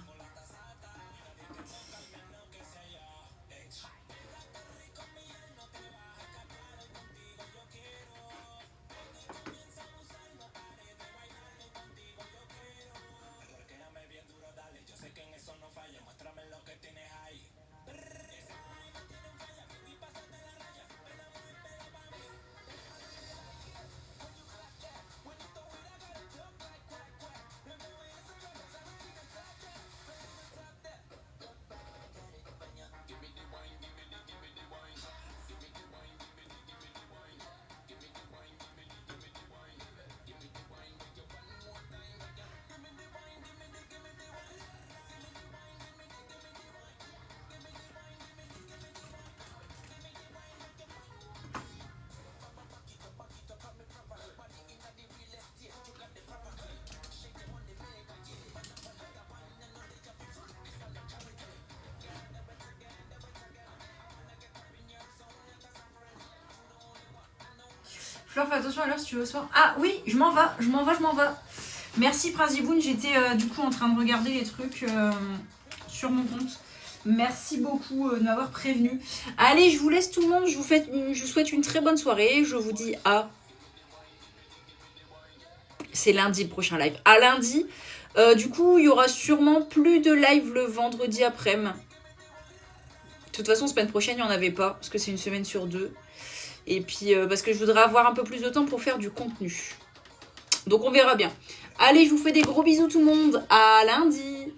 Fleur, fais attention à l'heure si tu veux soir. Ah oui, je m'en vais. Merci Prince Ziboun, j'étais du coup en train de regarder les trucs sur mon compte. Merci beaucoup de m'avoir prévenu. Allez, je vous laisse tout le monde, je vous souhaite une très bonne soirée. Je vous dis à... C'est lundi le prochain live. À lundi. Du coup, il y aura sûrement plus de live le vendredi après-midi. De toute façon, semaine prochaine, il n'y en avait pas, parce que c'est une semaine sur 2. Et puis, parce que je voudrais avoir un peu plus de temps pour faire du contenu. Donc, on verra bien. Allez, je vous fais des gros bisous tout le monde. À lundi.